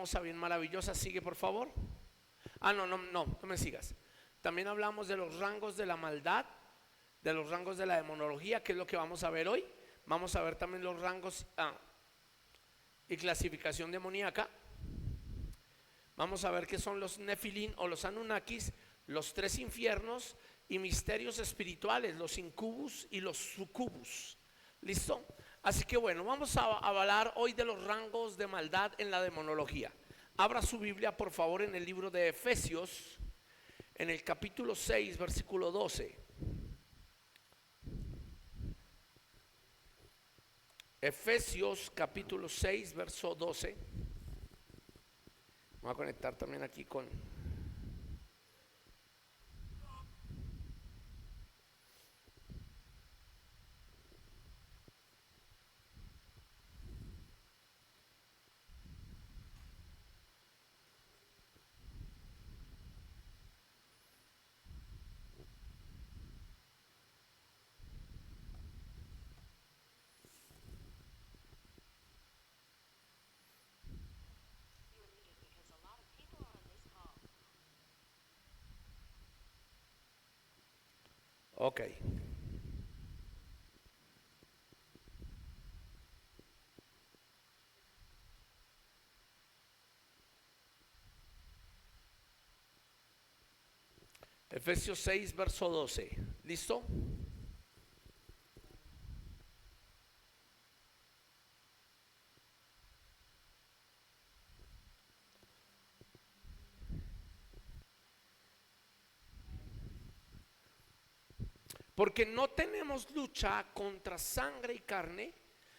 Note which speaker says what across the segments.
Speaker 1: hermosa, bien maravillosa. Sigue, por favor. No me sigas. También hablamos de los rangos de la maldad, de los rangos de la demonología, que es lo que vamos a ver hoy. Vamos a ver también los rangos y clasificación demoníaca. Vamos a ver qué son los Nefilín o los Anunnakis, los tres infiernos y misterios espirituales, los incubus y los sucubus. ¿Listo? Así que bueno, vamos a hablar hoy de los rangos de maldad en la demonología. Abra su Biblia, por favor, en el libro de Efesios, en el capítulo 6, versículo 12. Efesios capítulo 6, verso 12. Voy a conectar también aquí con... Ok. Efesios 6, verso 12. ¿Listo? Porque no tenemos lucha contra sangre y carne,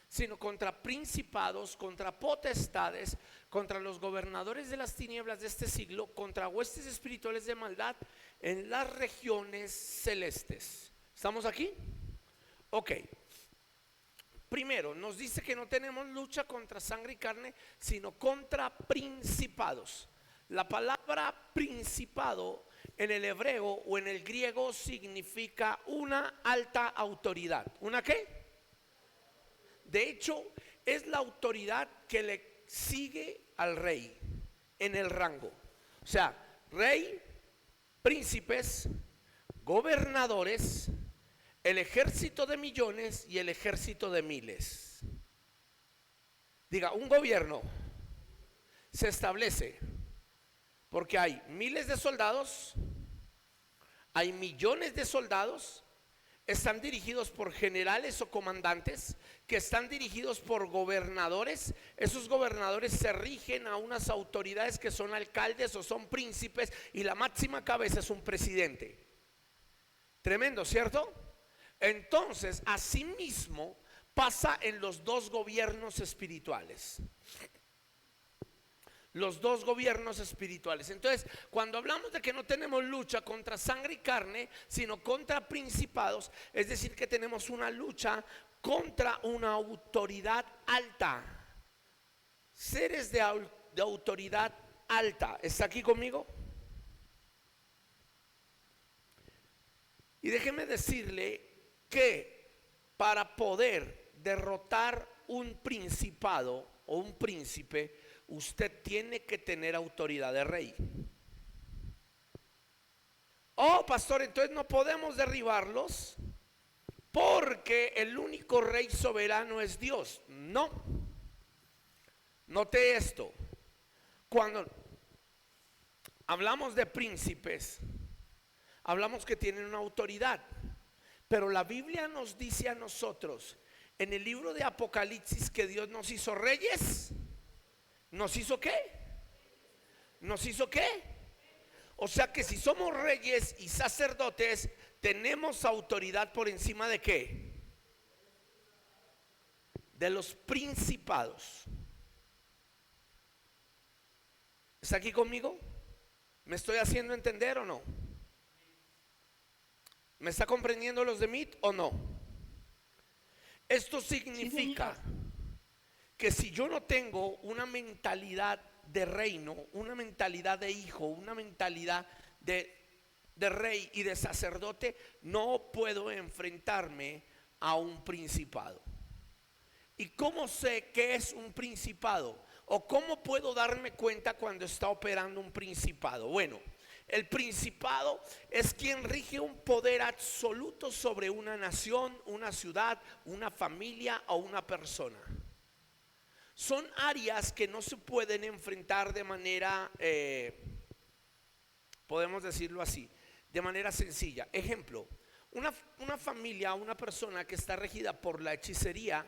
Speaker 1: sino contra principados, contra potestades, contra los gobernadores de las tinieblas de este siglo, contra huestes espirituales de maldad en las regiones celestes. ¿Estamos aquí? Ok. Primero, nos dice que no tenemos lucha contra sangre y carne, sino contra principados. La palabra principado en el hebreo o en el griego significa una alta autoridad. ¿Una qué? De hecho, es la autoridad que le sigue al rey en el rango. O sea, rey, príncipes, gobernadores, el ejército de millones y el ejército de miles. Diga, un gobierno se establece porque hay miles de soldados, hay millones de soldados, están dirigidos por generales o comandantes, que están dirigidos por gobernadores. Esos gobernadores se rigen a unas autoridades que son alcaldes o son príncipes, y la máxima cabeza es un presidente. Tremendo, ¿cierto? Entonces, asimismo pasa en los dos gobiernos espirituales. Los dos gobiernos espirituales. Entonces, cuando hablamos de que no tenemos lucha contra sangre y carne, sino contra principados, es decir, que tenemos una lucha contra una autoridad alta, seres de autoridad alta. ¿Está aquí conmigo? Y déjeme decirle que para poder derrotar un principado o un príncipe, usted tiene que tener autoridad de rey. Oh, pastor, entonces no podemos derribarlos porque el único rey soberano es Dios. No. Note esto. Cuando hablamos de príncipes, hablamos que tienen una autoridad, pero la Biblia nos dice a nosotros en el libro de Apocalipsis que Dios nos hizo reyes. ¿Nos hizo qué? ¿Nos hizo qué? O sea que si somos reyes y sacerdotes, tenemos autoridad por encima de ¿qué? De los principados. ¿Está aquí conmigo? ¿Me estoy haciendo entender o no? ¿Me está comprendiendo los de MIT o no? Esto significa que si yo no tengo una mentalidad de reino, una mentalidad de hijo, una mentalidad de rey y de sacerdote, no puedo enfrentarme a un principado. ¿Y cómo sé qué es un principado? ¿O cómo puedo darme cuenta cuando está operando un principado? Bueno, el principado es quien rige un poder absoluto sobre una nación, una ciudad, una familia o una persona. Son áreas que no se pueden enfrentar de manera, podemos decirlo así, de manera sencilla. Ejemplo, una familia, una persona que está regida por la hechicería,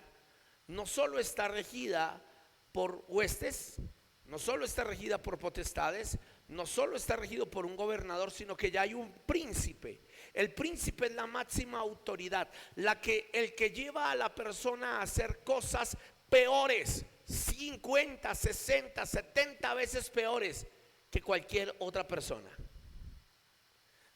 Speaker 1: no solo está regida por huestes, no solo está regida por potestades, no solo está regido por un gobernador, sino que ya hay un príncipe. El príncipe es la máxima autoridad, el que lleva a la persona a hacer cosas peores, 50, 60, 70 veces peores que cualquier otra persona.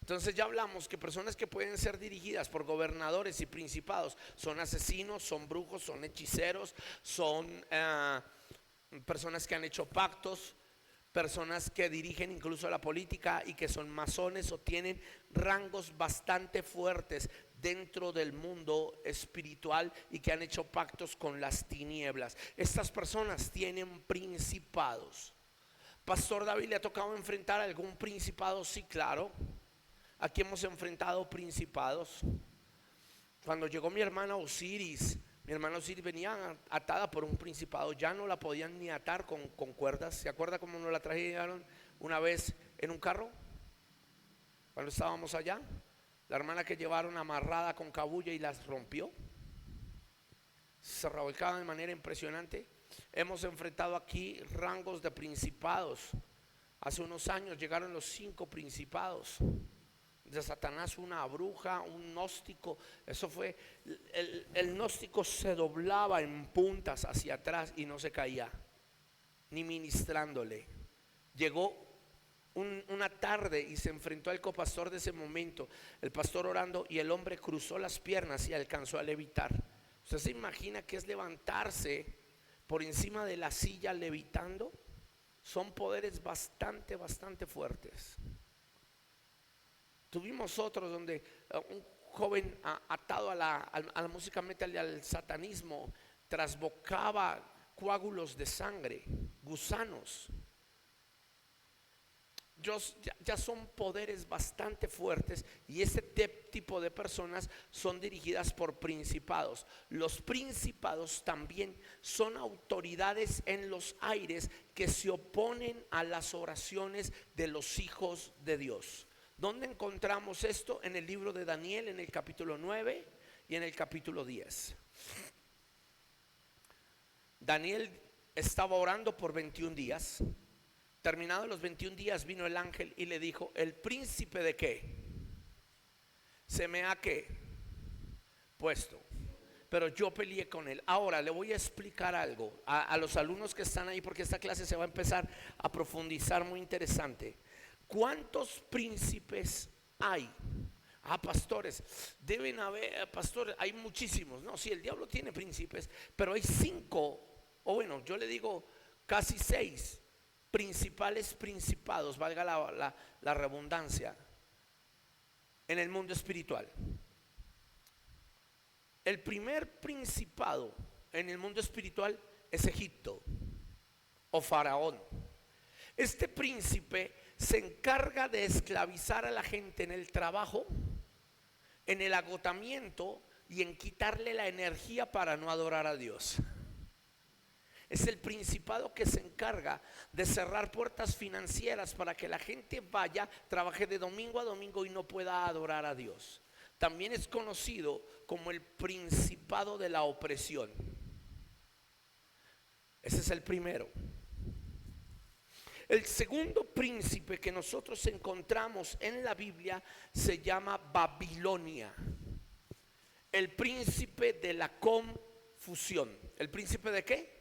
Speaker 1: Entonces ya hablamos que personas que pueden ser dirigidas por gobernadores y principados son asesinos, son brujos, son hechiceros, son personas que han hecho pactos, personas que dirigen incluso la política y que son masones o tienen rangos bastante fuertes dentro del mundo espiritual y que han hecho pactos con las tinieblas. Estas personas tienen principados. Pastor David, ¿le ha tocado enfrentar algún principado? Sí, claro. Aquí hemos enfrentado principados. Cuando llegó mi hermana Osiris venía atada por un principado. Ya no la podían ni atar con cuerdas. ¿Se acuerda cómo nos la trajeron una vez en un carro? Cuando estábamos allá, la hermana que llevaron amarrada con cabulla y las rompió. Se revolcaba de manera impresionante. Hemos enfrentado aquí rangos de principados. Hace unos años llegaron los 5 principados de Satanás, una bruja, un gnóstico. Eso fue, el gnóstico se doblaba en puntas hacia atrás y no se caía, ni ministrándole. Llegó una tarde y se enfrentó al copastor de ese momento, el pastor orando, y el hombre cruzó las piernas y alcanzó a levitar. ¿Usted se imagina qué es levantarse por encima de la silla levitando? Son poderes bastante fuertes. Tuvimos otros donde un joven atado a la música metal y al satanismo trasbocaba coágulos de sangre, gusanos. Ya son poderes bastante fuertes, y este tipo de personas son dirigidas por principados. Los principados también son autoridades en los aires que se oponen a las oraciones de los hijos de Dios. ¿Dónde encontramos esto? En el libro de Daniel, en el capítulo 9 y en el capítulo 10. Daniel estaba orando por 21 días. Terminados los 21 días vino el ángel y le dijo: ¿el príncipe de qué? Se me ha ¿qué? Puesto. Pero yo peleé con él. Ahora le voy a explicar algo a los alumnos que están ahí, porque esta clase se va a empezar a profundizar muy interesante. ¿Cuántos príncipes hay? Pastores, deben haber, pastor, hay muchísimos. No, sí, el diablo tiene príncipes, pero hay 5, o bueno, yo le digo casi 6 principales principados, valga la redundancia, en el mundo espiritual. El primer principado en el mundo espiritual es Egipto o Faraón. Este príncipe se encarga de esclavizar a la gente en el trabajo, en el agotamiento y en quitarle la energía para no adorar a Dios. Es el principado que se encarga de cerrar puertas financieras para que la gente vaya, trabaje de domingo a domingo y no pueda adorar a Dios. También es conocido como el principado de la opresión. Ese es el primero. El segundo príncipe que nosotros encontramos en la Biblia se llama Babilonia. El príncipe de la confusión. ¿El príncipe de qué?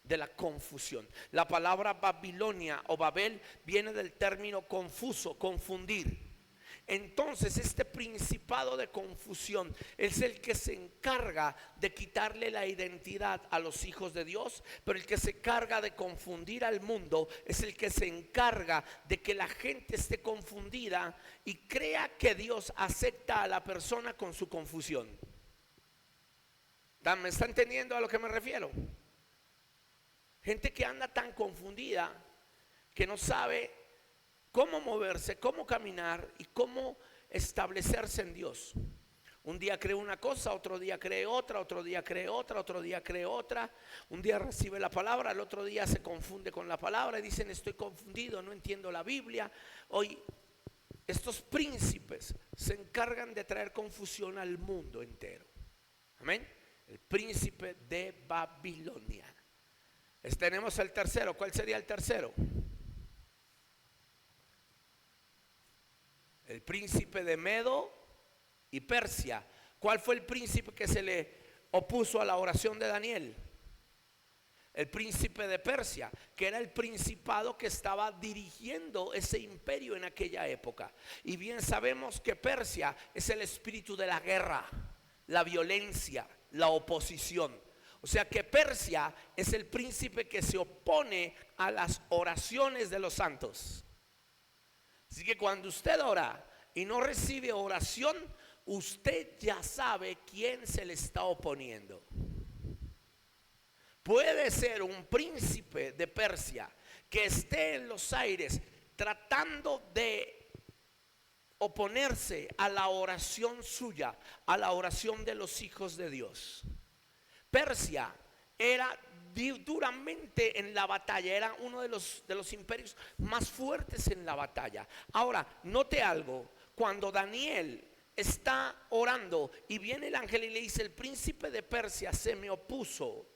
Speaker 1: De la confusión. La palabra Babilonia o Babel viene del término confuso, confundir. Entonces este principado de confusión es el que se encarga de quitarle la identidad a los hijos de Dios, pero el que se encarga de confundir al mundo es el que se encarga de que la gente esté confundida y crea que Dios acepta a la persona con su confusión. ¿Me está entendiendo a lo que me refiero? Gente que anda tan confundida que no sabe cómo moverse, cómo caminar y cómo establecerse en Dios. Un día cree una cosa, otro día cree otra, otro día cree otra, otro día cree otra. Un día recibe la palabra, el otro día se confunde con la palabra y dicen: estoy confundido, no entiendo la Biblia. Hoy estos príncipes se encargan de traer confusión al mundo entero. Amén. El príncipe de Babilonia. Tenemos el tercero. ¿Cuál sería el tercero? El príncipe de Medo y Persia. ¿Cuál fue el príncipe que se le opuso a la oración de Daniel? El príncipe de Persia, que era el principado que estaba dirigiendo ese imperio en aquella época. Y bien sabemos que Persia es el espíritu de la guerra, la violencia, la oposición. O sea que Persia es el príncipe que se opone a las oraciones de los santos. Así que cuando usted ora y no recibe oración, usted ya sabe quién se le está oponiendo. Puede ser un príncipe de Persia que esté en los aires tratando de oponerse a la oración suya, a la oración de los hijos de Dios. Persia era duramente en la batalla, era uno de los imperios más fuertes en la batalla. Ahora, note algo: cuando Daniel está orando y viene el ángel y le dice: el príncipe de Persia se me opuso,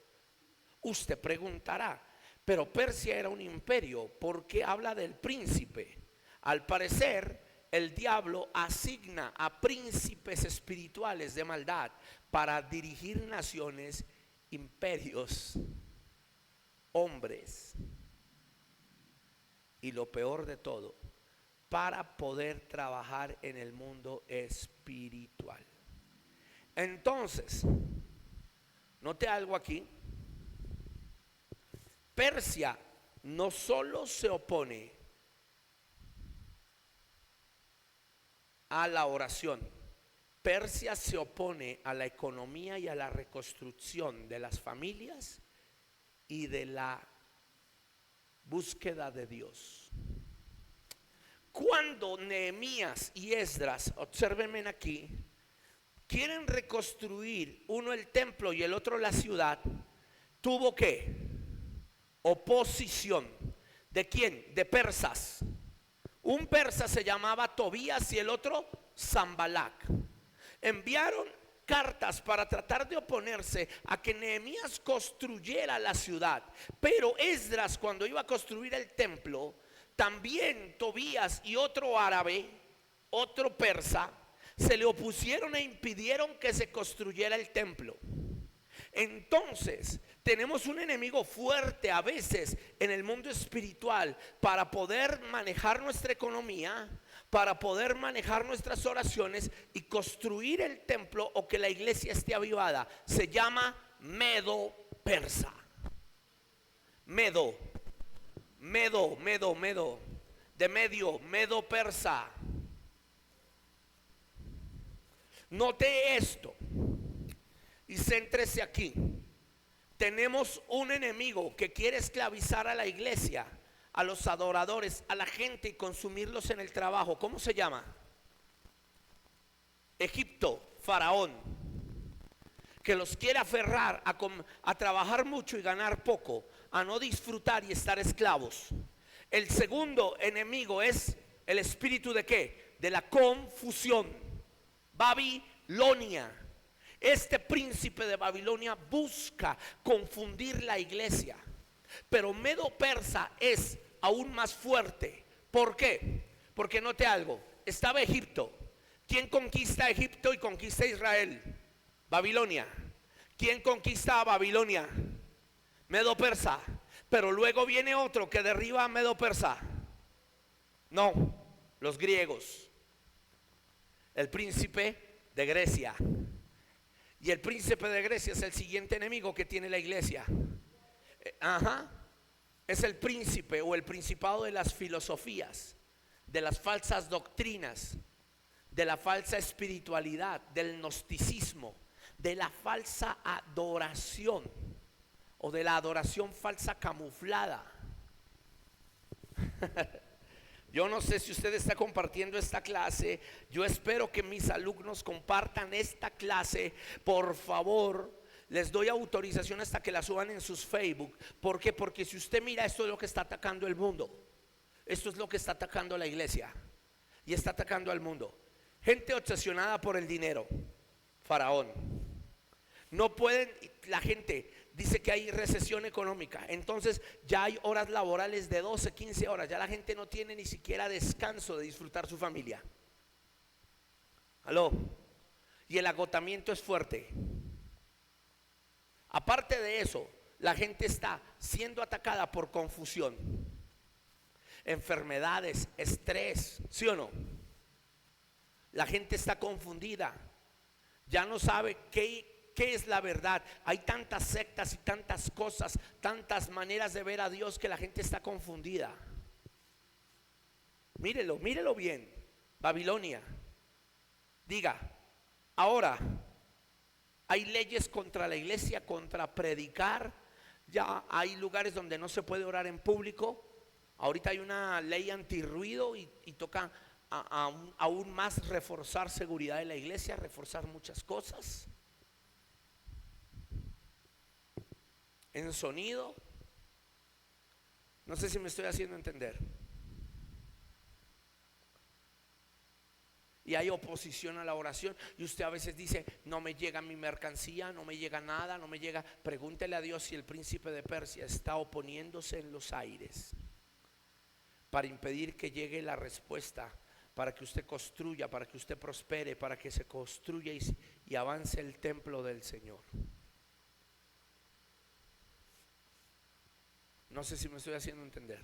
Speaker 1: usted preguntará: pero Persia era un imperio, ¿por qué habla del príncipe? Al parecer, el diablo asigna a príncipes espirituales de maldad para dirigir naciones, imperios, hombres, y lo peor de todo, para poder trabajar en el mundo espiritual. Entonces, note algo aquí: Persia no solo se opone a la oración, Persia se opone a la economía y a la reconstrucción de las familias y de la búsqueda de Dios. Cuando Nehemías y Esdras, obsérvenme aquí, quieren reconstruir uno el templo y el otro la ciudad, tuvo que oposición. ¿De quién? De persas. Un persa se llamaba Tobías y el otro Sanbalac. Enviaron cartas para tratar de oponerse a que Nehemías construyera la ciudad. Pero Esdras, cuando iba a construir el templo, también Tobías y otro árabe, otro persa, se le opusieron e impidieron que se construyera el templo. Entonces tenemos un enemigo fuerte a veces en el mundo espiritual para poder manejar nuestra economía, para poder manejar nuestras oraciones y construir el templo o que la iglesia esté avivada. Se llama Medo Persa. Medo de medio, Medo Persa. Note esto y céntrese aquí. Tenemos un enemigo que quiere esclavizar a la iglesia, a los adoradores, a la gente y consumirlos en el trabajo. ¿Cómo se llama? Egipto, Faraón, que los quiere aferrar a trabajar mucho y ganar poco, a no disfrutar y estar esclavos. El segundo enemigo es el espíritu de ¿qué? De la confusión, Babilonia. Este príncipe de Babilonia busca confundir la iglesia, pero Medo Persa es aún más fuerte. ¿Por qué? Porque note algo: estaba Egipto. ¿Quién conquista Egipto y conquista Israel? Babilonia. ¿Quién conquista a Babilonia? Medo Persa. Pero luego viene otro que derriba a Medo Persa. No, los griegos. El príncipe de Grecia. Y el príncipe de Grecia es el siguiente enemigo que tiene la iglesia. Es el príncipe o el principado de las filosofías, de las falsas doctrinas, de la falsa espiritualidad, del gnosticismo, de la falsa adoración. o de la adoración falsa camuflada. Yo no sé si usted está compartiendo esta clase. Yo espero que mis alumnos compartan esta clase. Por favor, les doy autorización hasta que la suban en sus Facebook. ¿Por qué? Porque si usted mira, esto es lo que está atacando el mundo. Esto es lo que está atacando la iglesia y está atacando al mundo. Gente obsesionada por el dinero. Faraón. No pueden, la gente dice que hay recesión económica, entonces ya hay horas laborales de 12, 15 horas. Ya la gente no tiene ni siquiera descanso de disfrutar su familia. ¿Aló? Y el agotamiento es fuerte. Aparte de eso, la gente está siendo atacada por confusión, enfermedades, estrés, ¿sí o no? La gente está confundida, ya no sabe qué es la verdad. Hay tantas sectas y tantas cosas, tantas maneras de ver a Dios que la gente está confundida. Mírelo bien. Babilonia. Diga, ahora hay leyes contra la iglesia, contra predicar. Ya hay lugares donde no se puede orar en público. Ahorita hay una ley antirruido y toca aún más reforzar seguridad de la iglesia, reforzar muchas cosas. En sonido, no sé si me estoy haciendo entender. Y hay oposición a la oración. Y usted a veces dice, no me llega mi mercancía, no me llega nada, no me llega. Pregúntele a Dios si el príncipe de Persia está oponiéndose en los aires para impedir que llegue la respuesta, para que usted construya, para que usted prospere, para que se construya y avance el templo del Señor. No sé si me estoy haciendo entender,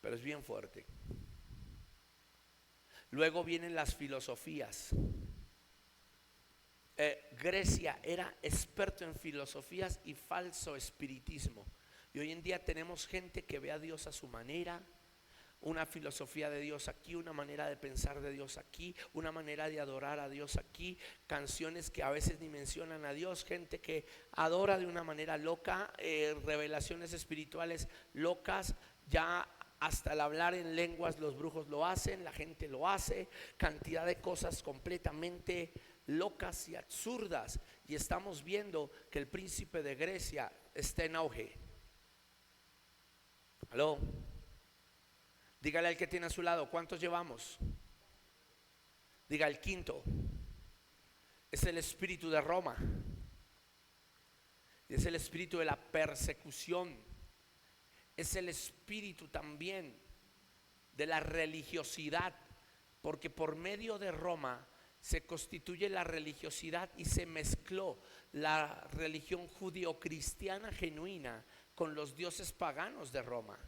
Speaker 1: pero es bien fuerte. Luego vienen las filosofías. Grecia era experto en filosofías y falso espiritismo. Y hoy en día tenemos gente que ve a Dios a su manera, una filosofía de Dios aquí, una manera de pensar de Dios aquí, una manera de adorar a Dios aquí, canciones que a veces ni mencionan a Dios, gente que adora de una manera loca, revelaciones espirituales locas. Ya hasta el hablar en lenguas los brujos lo hacen, la gente lo hace, cantidad de cosas completamente locas y absurdas. Y estamos viendo que el príncipe de Grecia está en auge. ¿Aló? Dígale al que tiene a su lado, ¿cuántos llevamos? Diga, el quinto es el espíritu de Roma. Es el espíritu de la persecución. Es el espíritu también de la religiosidad, porque por medio de Roma se constituye la religiosidad y se mezcló la religión judío-cristiana genuina con los dioses paganos de Roma.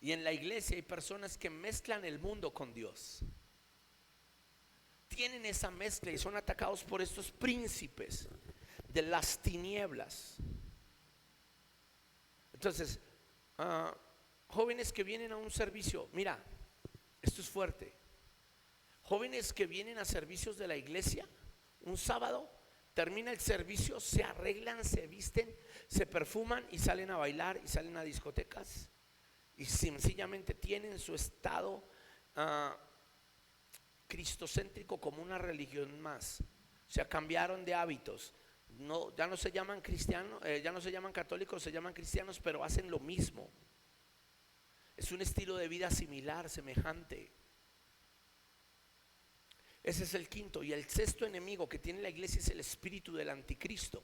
Speaker 1: Y en la iglesia hay personas que mezclan el mundo con Dios. Tienen esa mezcla y son atacados por estos príncipes de las tinieblas. Entonces, jóvenes que vienen a un servicio, mira, esto es fuerte. Jóvenes que vienen a servicios de la iglesia, un sábado, termina el servicio, se arreglan, se visten, se perfuman y salen a bailar y salen a discotecas. Y sencillamente tienen su estado cristocéntrico como una religión más. O sea, cambiaron de hábitos. No, ya no se llaman cristianos, ya no se llaman católicos, se llaman cristianos, pero hacen lo mismo. Es un estilo de vida similar, semejante. Ese es el quinto. Y el sexto enemigo que tiene la iglesia es el espíritu del anticristo,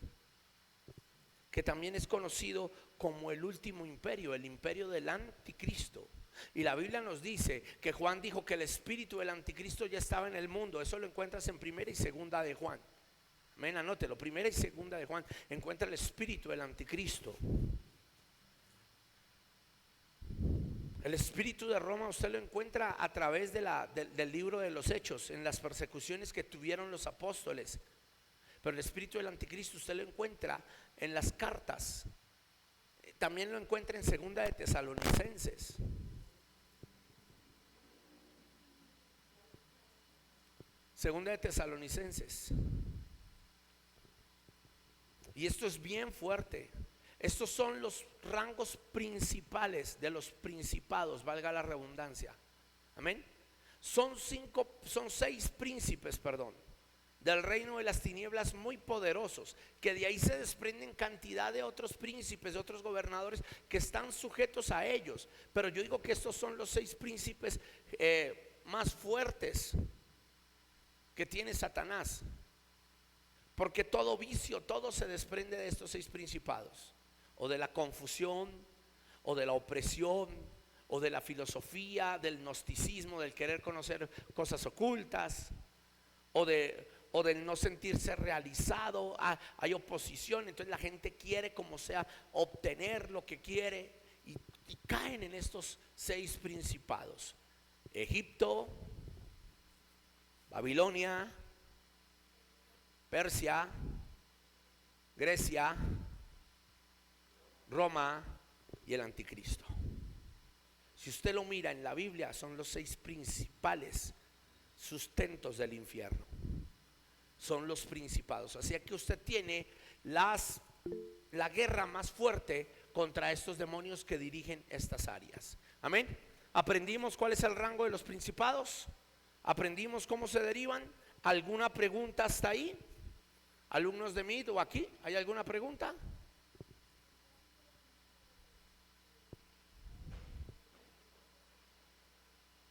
Speaker 1: que también es conocido como el último imperio, el imperio del anticristo. Y la Biblia nos dice que Juan dijo que el espíritu del anticristo ya estaba en el mundo. Eso lo encuentras en primera y segunda de Juan. Amén, anótelo, primera y segunda de Juan. Encuentra el espíritu del anticristo. El espíritu de Roma usted lo encuentra a través del libro de los Hechos, en las persecuciones que tuvieron los apóstoles. Pero el espíritu del anticristo usted lo encuentra en las cartas. También lo encuentra en segunda de Tesalonicenses. Segunda de Tesalonicenses. Y esto es bien fuerte. Estos son los rangos principales de los principados, valga la redundancia. Amén. Son seis príncipes, perdón, del reino de las tinieblas muy poderosos, que de ahí se desprenden cantidad de otros príncipes, de otros gobernadores que están sujetos a ellos. Pero yo digo que estos son los seis príncipes más fuertes que tiene Satanás, porque todo vicio, todo se desprende de estos seis principados, o de la confusión, o de la opresión, o de la filosofía, del gnosticismo, del querer conocer cosas ocultas, o del no sentirse realizado. Hay oposición, entonces la gente quiere como sea obtener lo que quiere, y caen en estos seis principados: Egipto, Babilonia, Persia, Grecia, Roma y el anticristo. Si usted lo mira en la Biblia, son los seis principales sustentos del infierno. Son los principados. Así que usted tiene la guerra más fuerte contra estos demonios que dirigen estas áreas. Amén. Aprendimos cuál es el rango de los principados. Aprendimos cómo se derivan. ¿Alguna pregunta hasta ahí? Alumnos de MIT o aquí, ¿hay alguna pregunta?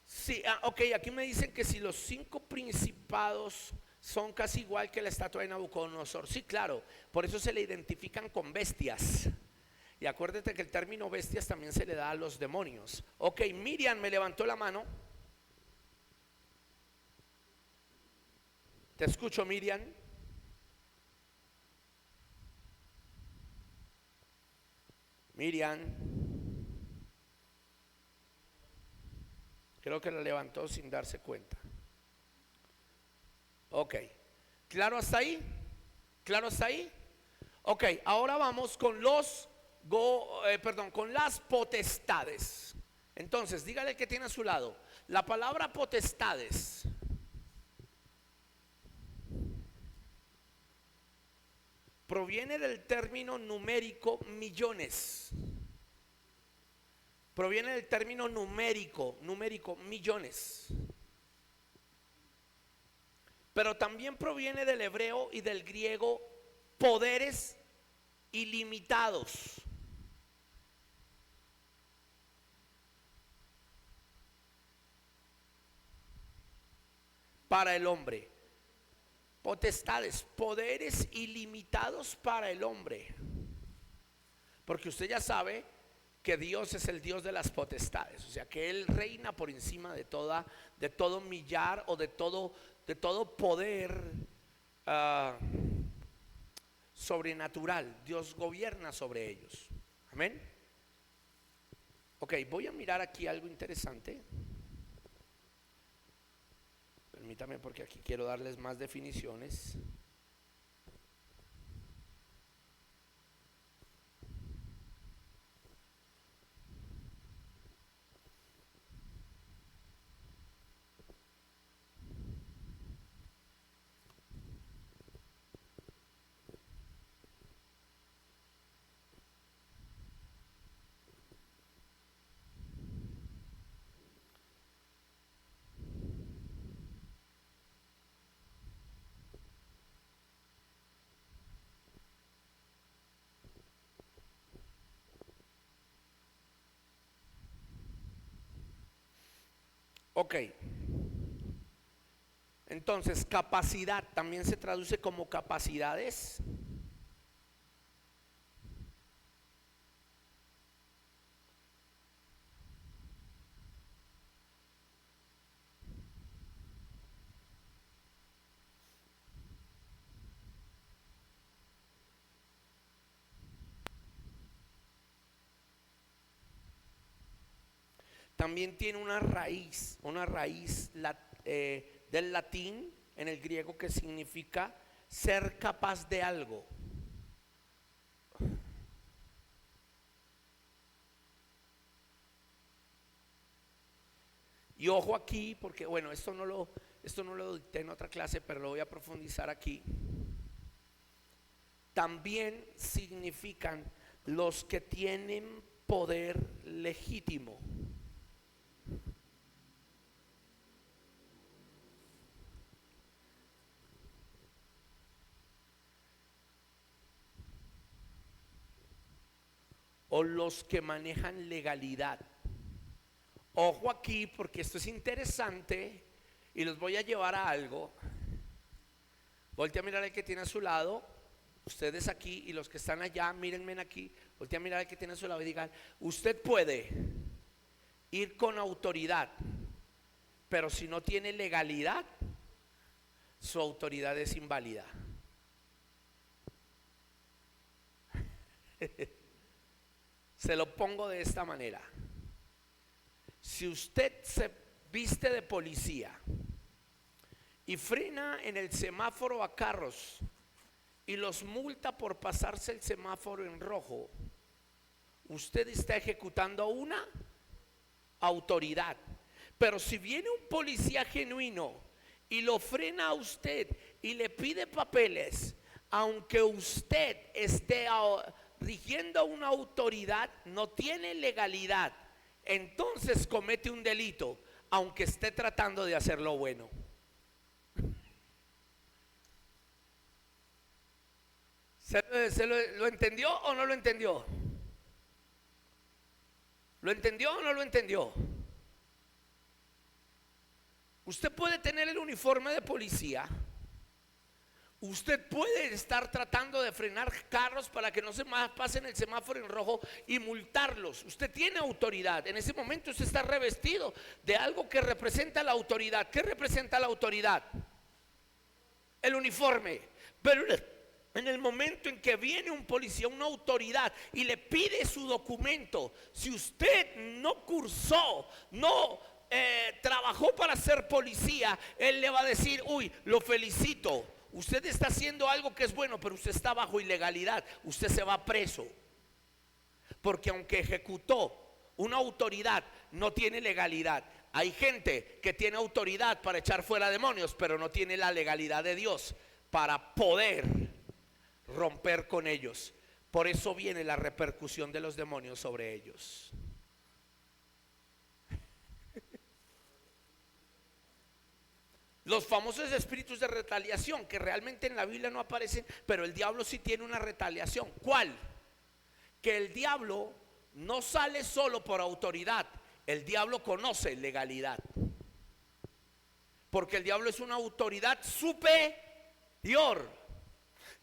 Speaker 1: Sí, ok, aquí me dicen que si los cinco principados son casi igual que la estatua de Nabucodonosor. Sí, claro, por eso se le identifican con bestias. Y acuérdate que el término bestias también se le da a los demonios. Ok, Miriam me levantó la mano. Te escucho, Miriam. Miriam, creo que la levantó sin darse cuenta. Ok, ¿claro hasta ahí? ¿Claro hasta ahí? Ok, ahora vamos con con las potestades. Entonces, dígale que tiene a su lado. La palabra potestades proviene del término numérico millones. Proviene del término numérico millones. Pero también proviene del hebreo y del griego poderes ilimitados. Para el hombre. Potestades, poderes ilimitados para el hombre. Porque usted ya sabe que Dios es el Dios de las potestades, o sea que Él reina por encima de todo millar o de todo poder sobrenatural. Dios gobierna sobre ellos. Amén. Ok, voy a mirar aquí algo interesante. Permítame, porque aquí quiero darles más definiciones. Ok, entonces capacidad también se traduce como capacidades. También tiene una raíz del latín en el griego que significa ser capaz de algo. Y ojo aquí, porque bueno, esto no lo dicté en otra clase, pero lo voy a profundizar aquí. también significan los que tienen poder legítimo. O los que manejan legalidad. Ojo aquí, porque esto es interesante y los voy a llevar a algo. Voltea a mirar al que tiene a su lado. Ustedes aquí y los que están allá, mírenme aquí. Voltea a mirar al que tiene a su lado y digan: usted puede ir con autoridad, pero si no tiene legalidad, su autoridad es inválida. Se lo pongo de esta manera: si usted se viste de policía y frena en el semáforo a carros y los multa por pasarse el semáforo en rojo, usted está ejecutando una autoridad. Pero si viene un policía genuino y lo frena a usted y le pide papeles, aunque usted esté rigiendo una autoridad, no tiene legalidad, entonces comete un delito, aunque esté tratando de hacer lo bueno. ¿Lo entendió o no lo entendió? ¿Lo entendió o no lo entendió? Usted puede tener el uniforme de policía, usted puede estar tratando de frenar carros para que no se pasen el semáforo en rojo y multarlos. Usted tiene autoridad. En ese momento usted está revestido de algo que representa la autoridad. ¿Qué representa la autoridad? El uniforme. Pero en el momento en que viene un policía, una autoridad, y le pide su documento, si usted no cursó, no trabajó para ser policía, él le va a decir: uy, lo felicito, usted está haciendo algo que es bueno, pero usted está bajo ilegalidad, usted se va preso. Porque aunque ejecutó una autoridad, no tiene legalidad. Hay gente que tiene autoridad para echar fuera demonios, pero no tiene la legalidad de Dios para poder romper con ellos. Por eso viene la repercusión de los demonios sobre ellos. Los famosos espíritus de retaliación, que realmente en la Biblia no aparecen, pero el diablo sí tiene una retaliación. ¿Cuál? Que el diablo no sale solo por autoridad, el diablo conoce legalidad. Porque el diablo es una autoridad superior.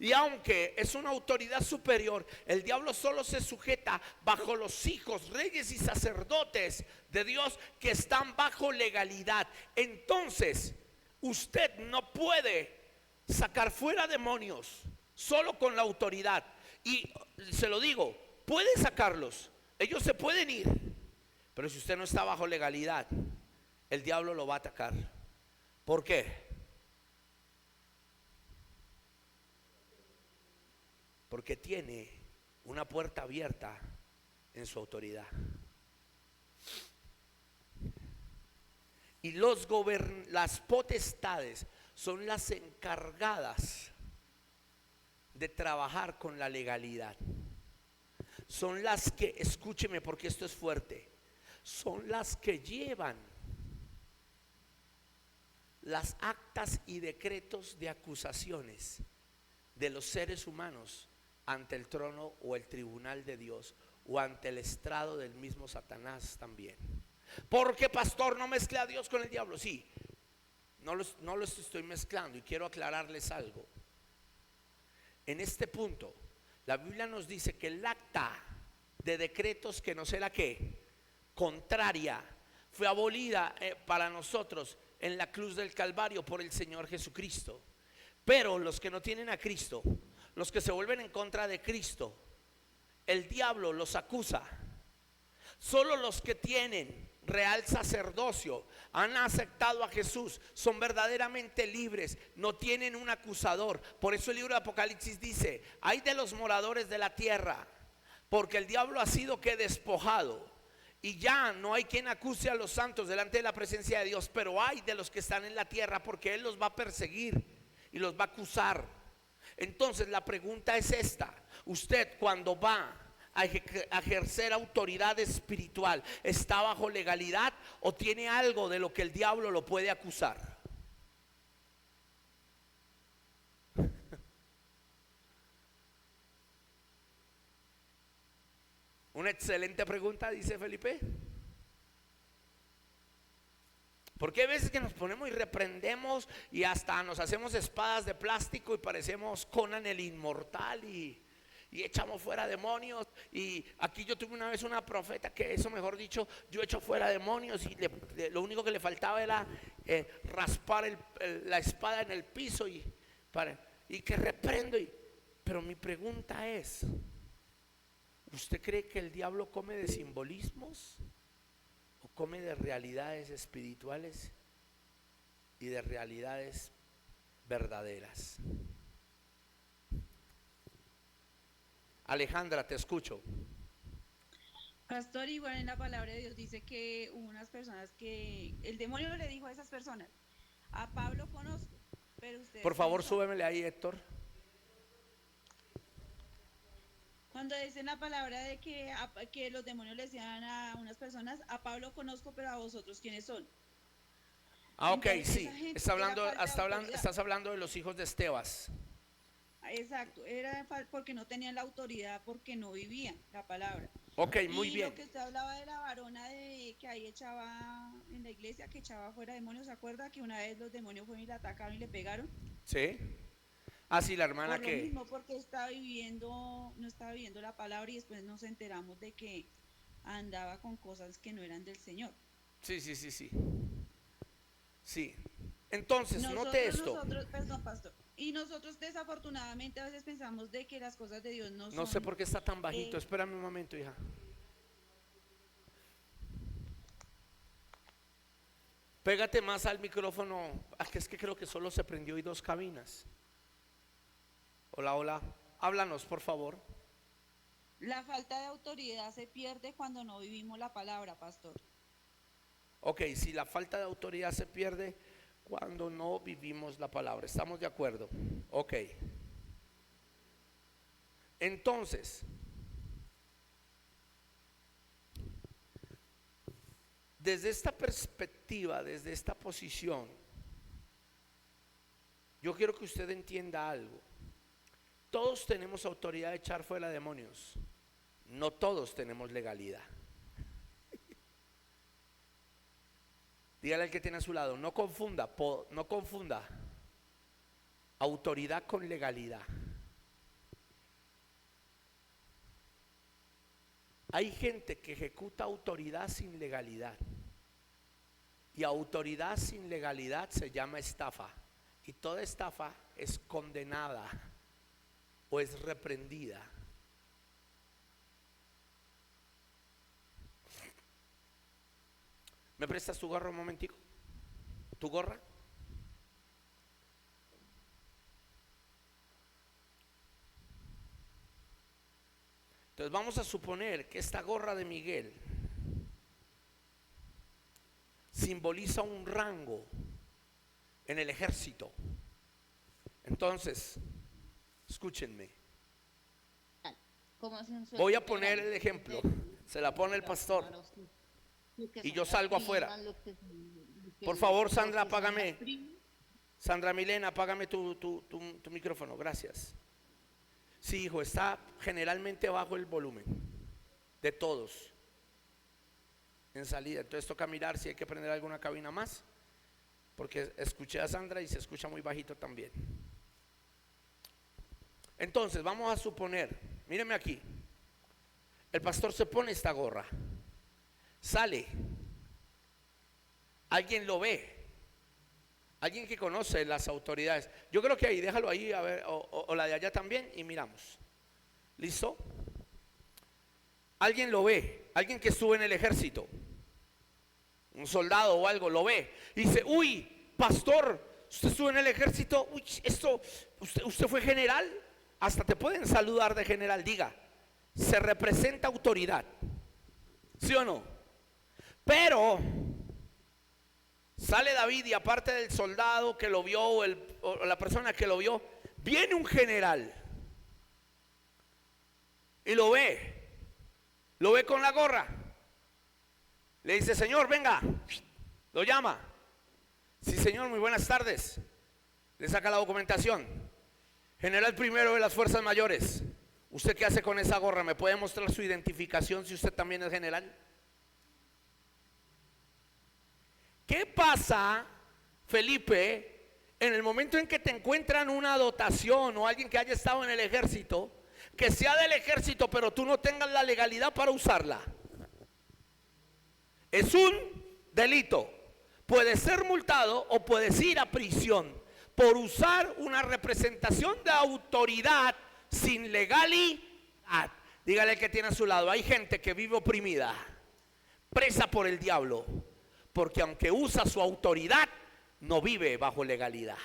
Speaker 1: Y aunque es una autoridad superior, el diablo solo se sujeta bajo los hijos, reyes y sacerdotes de Dios que están bajo legalidad. Entonces, usted no puede sacar fuera demonios solo con la autoridad. Y se lo digo, puede sacarlos, ellos se pueden ir, pero si usted no está bajo legalidad, el diablo lo va a atacar. ¿Por qué? Porque tiene una puerta abierta en su autoridad. Y las potestades son las encargadas de trabajar con la legalidad. Son las que, escúcheme porque esto es fuerte, son las que llevan las actas y decretos de acusaciones de los seres humanos ante el trono o el tribunal de Dios, o ante el estrado del mismo Satanás también. Porque, pastor, no mezcle a Dios con el diablo. Sí, no los estoy mezclando, y quiero aclararles algo. En este punto, la Biblia nos dice que el acta de decretos, que no sé la qué, contraria, fue abolida para nosotros en la cruz del Calvario por el Señor Jesucristo. Pero los que no tienen a Cristo, los que se vuelven en contra de Cristo, el diablo los acusa. Solo los que tienen real sacerdocio, han aceptado a Jesús, son verdaderamente libres, no tienen un acusador. Por eso el libro de Apocalipsis dice: ay de los moradores de la tierra, porque el diablo ha sido que despojado, y ya no hay quien acuse a los santos delante de la presencia de Dios. Pero hay de los que están en la tierra, porque Él los va a perseguir y los va a acusar. Entonces la pregunta es esta: usted cuando va a ejercer autoridad espiritual, ¿está bajo legalidad o tiene algo de lo que el diablo lo puede acusar? Una excelente pregunta, dice Felipe. Porque hay veces que nos ponemos y reprendemos y hasta nos hacemos espadas de plástico y parecemos Conan el inmortal y echamos fuera demonios. Y aquí yo tuve una vez una profeta que eso, mejor dicho, yo echo fuera demonios y lo único que le faltaba era raspar la espada en el piso y que reprendo. Pero mi pregunta es: ¿usted cree que el diablo come de simbolismos o come de realidades espirituales y de realidades verdaderas? Alejandra, te escucho.
Speaker 2: Pastor, igual en la palabra de Dios dice que hubo unas personas que el demonio le dijo a esas personas: a Pablo conozco, pero
Speaker 1: Por
Speaker 2: ustedes
Speaker 1: favor,
Speaker 2: quiénes son.
Speaker 1: súbemele ahí, Héctor.
Speaker 2: Cuando dice en la palabra de que los demonios le decían a unas personas: a Pablo conozco, pero a vosotros quiénes son.
Speaker 1: Ah, ok,
Speaker 2: Entonces esa
Speaker 1: sí.
Speaker 2: gente
Speaker 1: Está
Speaker 2: era
Speaker 1: hablando,
Speaker 2: falta de autoridad.
Speaker 1: estás hablando de los hijos de Estebas.
Speaker 2: Exacto, era porque no tenían la autoridad, porque no vivían la palabra.
Speaker 1: Ok, muy
Speaker 2: Y lo
Speaker 1: bien.
Speaker 2: que usted hablaba de la varona que ahí echaba en la iglesia, que echaba fuera demonios, ¿se acuerda que una vez los demonios fueron y la atacaron y le pegaron?
Speaker 1: ¿Sí? Ah, sí, la hermana
Speaker 2: Por lo
Speaker 1: que.
Speaker 2: mismo, porque no estaba viviendo la palabra y después nos enteramos de que andaba con cosas que no eran del Señor.
Speaker 1: Sí, sí, sí, sí. Sí. Entonces, note esto.
Speaker 2: Perdón, pastor. Y nosotros desafortunadamente a veces pensamos de que las cosas de Dios no
Speaker 1: No sé
Speaker 2: son.
Speaker 1: por qué está tan bajito.
Speaker 2: eh,
Speaker 1: Espérame un momento, hija. Pégate más al micrófono. Ah, que es que creo que solo se prendió hoy dos cabinas. Hola, hola. Háblanos, por favor.
Speaker 2: la falta de autoridad se pierde cuando no vivimos la palabra, pastor.
Speaker 1: Ok, si la falta de autoridad se pierde cuando no vivimos la palabra. ¿Estamos de acuerdo? Ok. Entonces, desde esta perspectiva, desde esta posición, yo quiero que usted entienda algo. Todos tenemos autoridad de echar fuera demonios. No todos tenemos legalidad. Dígale al que tiene a su lado: no confunda, no confunda autoridad con legalidad. Hay gente que ejecuta autoridad sin legalidad. Y autoridad sin legalidad se llama estafa. Y toda estafa es condenada o es reprendida. ¿Me prestas tu gorra un momentico? ¿Tu gorra? Entonces vamos a suponer que esta gorra de Miguel simboliza un rango en el ejército. Entonces, escúchenme.
Speaker 3: Como si un
Speaker 1: Voy
Speaker 3: sueldo
Speaker 1: a poner el
Speaker 3: integral.
Speaker 1: ejemplo. Se la pone el pastor
Speaker 3: Lo que
Speaker 1: y
Speaker 3: son
Speaker 1: yo
Speaker 3: las
Speaker 1: salgo afuera.
Speaker 3: primas,
Speaker 1: Por favor, Sandra,
Speaker 3: lo que son las
Speaker 1: apágame.
Speaker 3: primas.
Speaker 1: Sandra Milena, apágame tu micrófono, gracias. Sí, hijo, está generalmente bajo el volumen de todos en salida. Entonces toca mirar si hay que prender alguna cabina más, porque escuché a Sandra y se escucha muy bajito también. Entonces vamos a suponer, míreme aquí, el pastor se pone esta gorra, sale, alguien lo ve, alguien que conoce las autoridades. Yo creo que ahí, déjalo ahí, a ver, o la de allá también, y miramos. ¿Listo? Alguien lo ve, alguien que estuvo en el ejército, un soldado o algo, lo ve y dice: uy, pastor, usted estuvo en el ejército, uy, usted fue general. Hasta te pueden saludar de general. Diga, se representa autoridad, ¿sí o no? Pero sale David y aparte del soldado que lo vio o la persona que lo vio, Viene un general y lo ve con la gorra. Le dice, señor, venga. Lo llama. Sí, señor, muy buenas tardes. Le saca la documentación. General primero de las fuerzas mayores. ¿Usted qué hace con esa gorra? ¿Me puede mostrar su identificación si usted también es general? ¿Qué pasa, Felipe, en el momento en que te encuentran una dotación o alguien que haya estado en el ejército, que sea del ejército, pero tú no tengas la legalidad para usarla? Es un delito. Puedes ser multado o puedes ir a prisión por usar una representación de autoridad sin legalidad. Dígale al que tiene a su lado, hay gente que vive oprimida, presa por el diablo, porque aunque usa su autoridad, no vive bajo legalidad.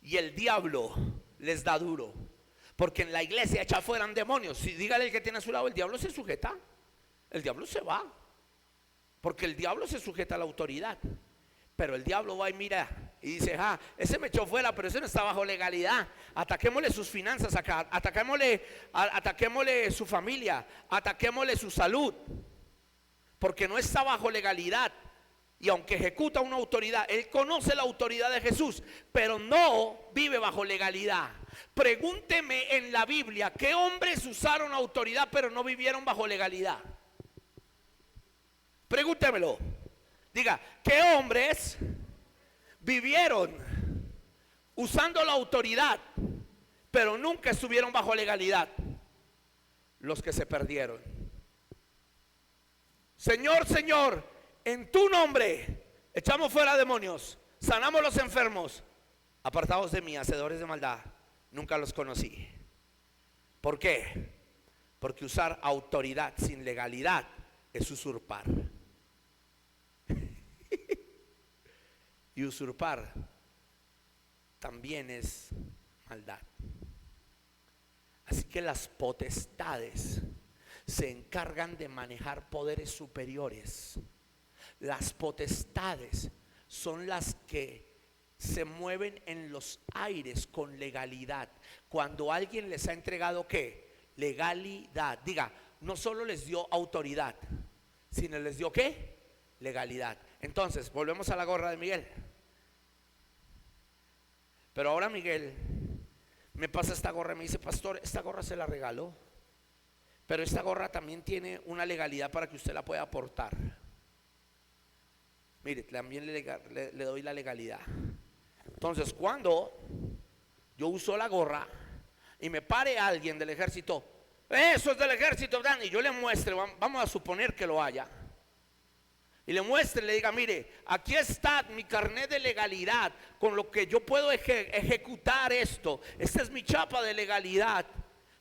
Speaker 1: Y el diablo les da duro, porque en la iglesia echa fuera demonios. Si dígale al que tiene a su lado, el diablo se sujeta, el diablo se va, porque el diablo se sujeta a la autoridad. Pero el diablo va y mira y dice, ese me echó fuera, pero ese no está bajo legalidad. Ataquémosle sus finanzas acá, ataquémosle su familia, ataquémosle su salud, porque no está bajo legalidad. Y aunque ejecuta una autoridad, él conoce la autoridad de Jesús, pero no vive bajo legalidad. Pregúnteme en la Biblia, ¿qué hombres usaron autoridad pero no vivieron bajo legalidad? Pregúntemelo. Diga, ¿qué hombres vivieron usando la autoridad pero nunca estuvieron bajo legalidad? Los que se perdieron. Señor, Señor, en tu nombre echamos fuera demonios, sanamos los enfermos. Apartados de mí, hacedores de maldad, nunca los conocí. ¿Por qué? Porque usar autoridad sin legalidad es usurpar. Y usurpar también es maldad. Así que las potestades se encargan de manejar poderes superiores. Las potestades son las que se mueven en los aires con legalidad. Cuando alguien les ha entregado ¿qué? Legalidad. Diga, no solo les dio autoridad, sino les dio ¿qué? Legalidad. Entonces, volvemos a la gorra de Miguel. Pero ahora Miguel me pasa esta gorra y me dice, pastor, esta gorra se la regaló, pero esta gorra también tiene una legalidad para que usted la pueda portar. Mire, también le doy la legalidad. Entonces, cuando yo uso la gorra y me pare alguien del ejército, eso es del ejército, Dan, y yo le muestre, vamos a suponer que lo haya, y le muestre, le diga, mire, aquí está mi carnet de legalidad, con lo que yo puedo ejecutar esto, esta es mi chapa de legalidad.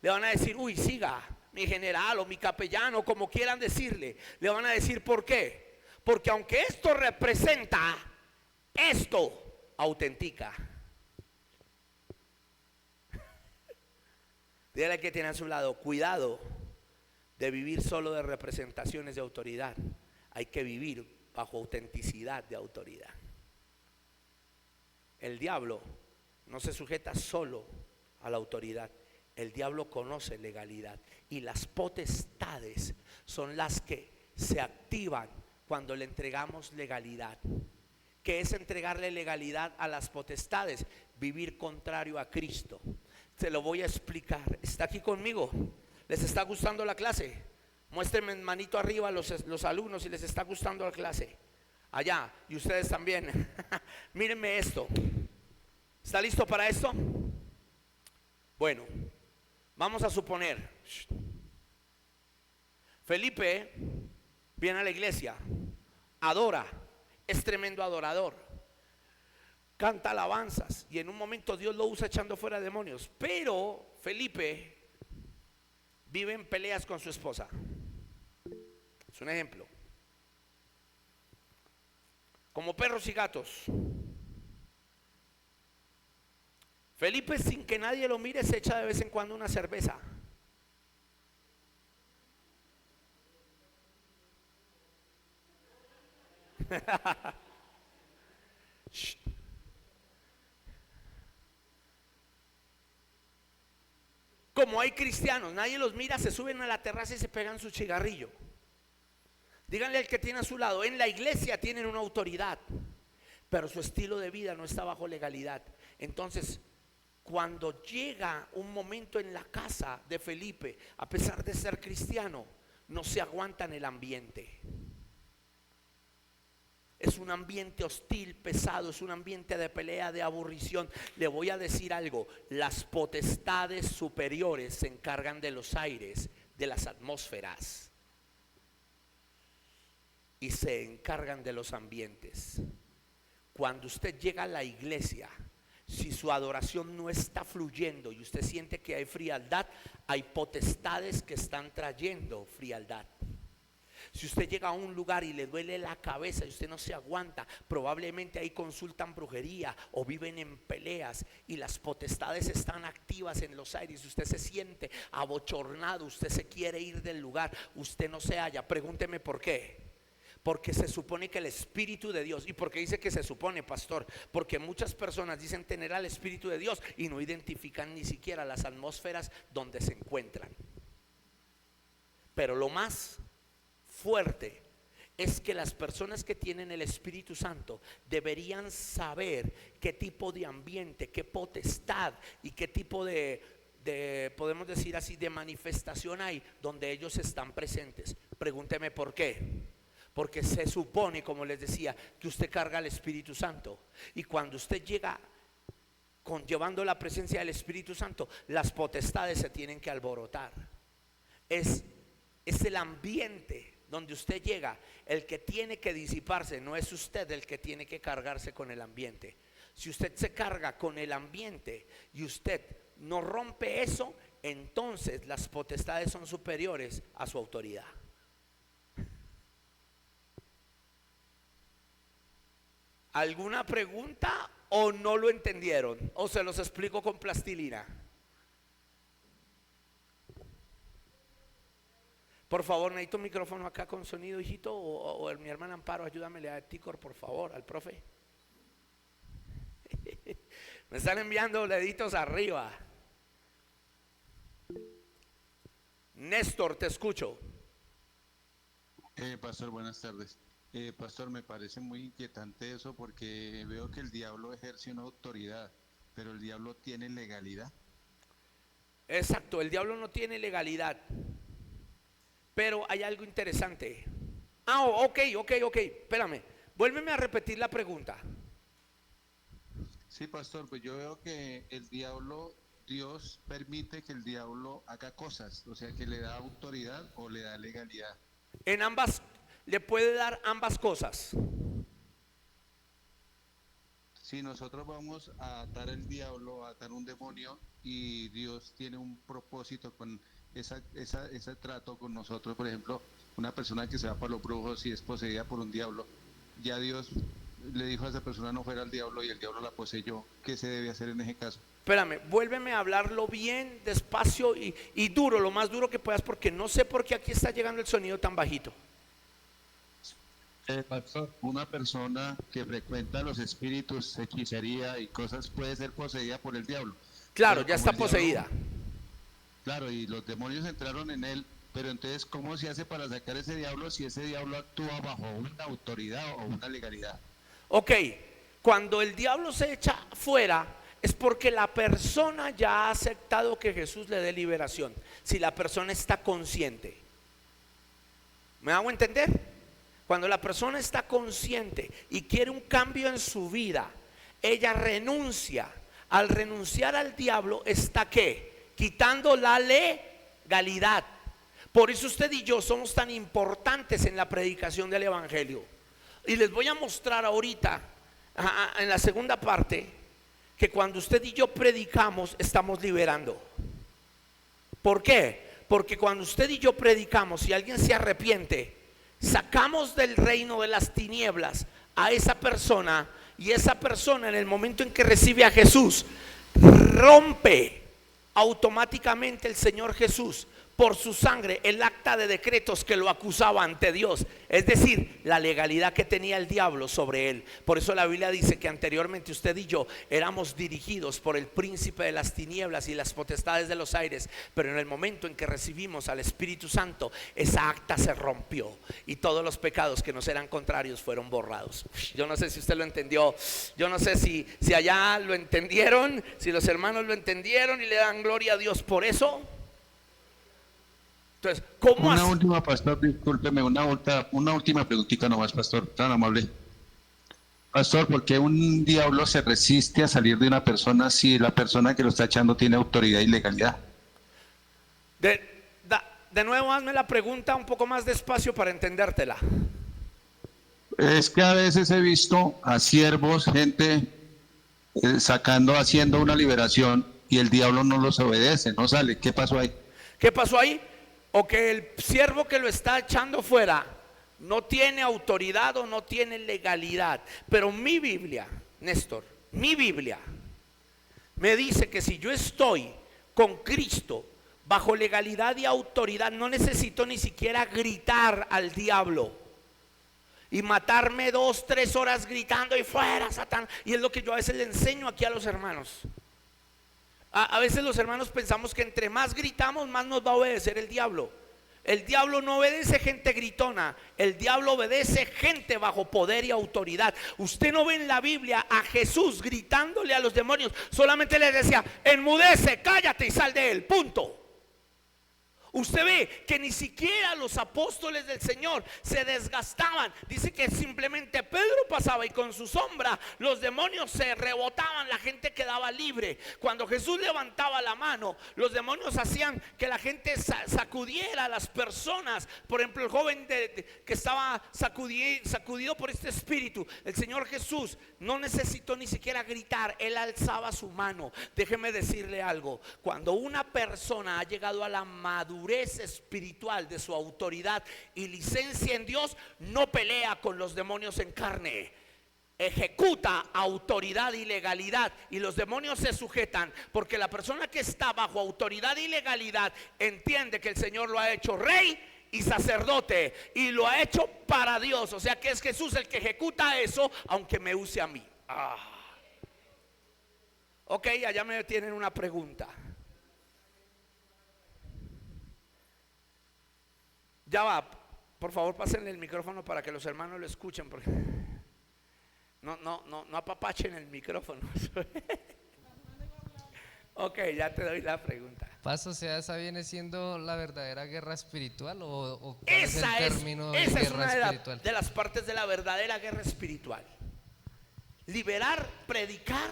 Speaker 1: Le van a decir, uy, siga, mi general o mi capellano, como quieran decirle. Le van a decir, ¿por qué? Porque aunque esto representa, esto autentica. Dígale que tiene a su lado, cuidado de vivir solo de representaciones de autoridad. Hay que vivir bajo autenticidad de autoridad. El diablo no se sujeta solo a la autoridad. El diablo conoce legalidad. Y las potestades son las que se activan cuando le entregamos legalidad. ¿Qué es entregarle legalidad a las potestades? Vivir contrario a Cristo. Se lo voy a explicar. ¿Está aquí conmigo? ¿Les está gustando la clase? Muéstrenme manito arriba los alumnos si les está gustando la clase. Allá, y ustedes también. Mírenme esto. ¿Está listo para esto? Bueno, vamos a suponer. Felipe viene a la iglesia, adora, es tremendo adorador, canta alabanzas y en un momento Dios lo usa echando fuera demonios. Pero Felipe vive en peleas con su esposa. Es un ejemplo. Como perros y gatos. Felipe, sin que nadie lo mire, se echa de vez en cuando una cerveza. como hay cristianos, nadie los mira, se suben a la terraza y se pegan su cigarrillo. Díganle al que tiene a su lado, en la iglesia tienen una autoridad, pero su estilo de vida no está bajo legalidad. Entonces, cuando llega un momento en la casa de Felipe, a pesar de ser cristiano, no se aguantan el ambiente. Es un ambiente hostil, pesado, es un ambiente de pelea, de aburrición. Le voy a decir algo, las potestades superiores se encargan de los aires, de las atmósferas, y se encargan de los ambientes. Cuando usted llega a la iglesia, si su adoración no está fluyendo y usted siente que hay frialdad, hay potestades que están trayendo frialdad. Si usted llega a un lugar y le duele la cabeza y usted no se aguanta, probablemente ahí consultan brujería o viven en peleas y las potestades están activas en los aires. Usted se siente abochornado, usted se quiere ir del lugar, usted no se halla. Pregúnteme por qué. Porque se supone que el Espíritu de Dios. ¿Y por qué dice que se supone, pastor? Porque muchas personas dicen tener al Espíritu de Dios y no identifican ni siquiera las atmósferas donde se encuentran. Pero lo más fuerte es que las personas que tienen el Espíritu Santo deberían saber qué tipo de ambiente, qué potestad y qué tipo de podemos decir así, de manifestación hay donde ellos están presentes. Pregúnteme por qué. Porque se supone, como les decía, que usted carga el Espíritu Santo, y cuando usted llega llevando la presencia del Espíritu Santo, las potestades se tienen que alborotar. Es el ambiente donde usted llega el que tiene que disiparse, no es usted el que tiene que cargarse con el ambiente. Si usted se carga con el ambiente y usted no rompe eso, entonces las potestades son superiores a su autoridad. ¿Alguna pregunta o no lo entendieron? ¿O se los explico con plastilina? Por favor, necesito un micrófono acá con sonido, hijito. O mi hermana Amparo, ayúdamele a Ticor, por favor, al profe. Me están enviando deditos arriba. Néstor, te escucho.
Speaker 3: Pastor, buenas tardes. Pastor, me parece muy inquietante eso, porque veo que el diablo ejerce una autoridad, pero el diablo tiene legalidad.
Speaker 1: Exacto, el diablo no tiene legalidad, pero hay algo interesante. Ok, espérame, vuélveme a repetir la pregunta.
Speaker 3: Sí, pastor, pues yo veo que el diablo, Dios permite que el diablo haga cosas, o sea, que le da autoridad o le da legalidad.
Speaker 1: En ambas, le puede dar ambas cosas.
Speaker 3: Si nosotros vamos a atar el diablo, a atar un demonio, y Dios tiene un propósito con ese trato con nosotros, por ejemplo, una persona que se va para los brujos y es poseída por un diablo, ya Dios le dijo a esa persona no fuera al diablo y el diablo la poseyó. ¿Qué se debe hacer en ese caso?
Speaker 1: Espérame, vuélveme a hablarlo bien, despacio y duro, lo más duro que puedas, porque no sé por qué aquí está llegando el sonido tan bajito.
Speaker 3: Pastor, una persona que frecuenta los espíritus, hechicería y cosas puede ser poseída por el diablo.
Speaker 1: Claro,
Speaker 3: Pero
Speaker 1: ya está poseída.
Speaker 3: Claro, y los demonios entraron en él, pero entonces, ¿cómo se hace para sacar ese diablo si ese diablo actúa bajo una autoridad o una legalidad?
Speaker 1: Ok, cuando el diablo se echa fuera es porque la persona ya ha aceptado que Jesús le dé liberación. Si la persona está consciente. ¿Me hago entender? Cuando la persona está consciente y quiere un cambio en su vida, ella renuncia. Al renunciar al diablo está ¿qué? Quitando la legalidad. Por eso usted y yo somos tan importantes en la predicación del evangelio. Y les voy a mostrar ahorita, en la segunda parte, que cuando usted y yo predicamos, estamos liberando. ¿Por qué? Porque cuando usted y yo predicamos, si alguien se arrepiente, sacamos del reino de las tinieblas a esa persona, y esa persona en el momento en que recibe a Jesús, rompe automáticamente el Señor Jesús por su sangre el acta de decretos que lo acusaba ante Dios, es decir, la legalidad que tenía el diablo sobre él. Por eso la Biblia dice que anteriormente usted y yo éramos dirigidos por el príncipe de las tinieblas y las potestades de los aires, pero en el momento en que recibimos al Espíritu Santo, esa acta se rompió y todos los pecados que nos eran contrarios fueron borrados. Yo no sé si usted lo entendió, yo no sé si allá lo entendieron, si los hermanos lo entendieron y le dan gloria a Dios por eso. Entonces, ¿cómo
Speaker 3: Una
Speaker 1: así?
Speaker 3: última, pastor, discúlpeme, una última preguntita nomás, pastor, tan amable. Pastor, ¿por qué un diablo se resiste a salir de una persona si la persona que lo está echando tiene autoridad y legalidad?
Speaker 1: De nuevo, hazme la pregunta un poco más despacio para entendértela.
Speaker 3: Es que a veces he visto a siervos, gente haciendo una liberación y el diablo no los obedece, no sale. ¿Qué pasó ahí?
Speaker 1: ¿Qué pasó ahí? O que el siervo que lo está echando fuera no tiene autoridad o no tiene legalidad. Pero mi Biblia, Néstor, mi Biblia me dice que si yo estoy con Cristo bajo legalidad y autoridad, no necesito ni siquiera gritar al diablo y matarme 2, 3 horas gritando y fuera Satán. Y es lo que yo a veces le enseño aquí a los hermanos. A veces los hermanos pensamos que entre más gritamos, más nos va a obedecer el diablo. El diablo no obedece gente gritona, el diablo obedece gente bajo poder y autoridad. Usted no ve en la Biblia a Jesús gritándole a los demonios, solamente les decía: enmudece, cállate y sal de él, punto. Usted ve que ni siquiera los apóstoles del Señor se desgastaban. Dice que simplemente Pedro pasaba y con su sombra los demonios se rebotaban, la gente quedaba libre. Cuando Jesús levantaba la mano, los demonios hacían que la gente sacudiera a las personas. Por ejemplo, el joven que estaba sacudido por este espíritu, el Señor Jesús no necesitó ni siquiera gritar, él alzaba su mano. Déjeme decirle algo: cuando una persona ha llegado a la madurez espiritual de su autoridad y licencia en Dios, no pelea con los demonios en carne, ejecuta autoridad y legalidad, y los demonios se sujetan, porque la persona que está bajo autoridad y legalidad entiende que el Señor lo ha hecho rey y sacerdote y lo ha hecho para Dios. O sea que es Jesús el que ejecuta eso, aunque me use a mí. Ok, allá me tienen una pregunta. Ya va, por favor pásenle el micrófono para que los hermanos lo escuchen, porque no apapachen el micrófono. Ok, ya te doy la pregunta.
Speaker 4: Paso, o sea, ¿esa viene siendo la verdadera guerra espiritual o cuál es el
Speaker 1: Esa
Speaker 4: término de
Speaker 1: es
Speaker 4: guerra
Speaker 1: una
Speaker 4: espiritual?
Speaker 1: de las partes de la verdadera guerra espiritual. Liberar, predicar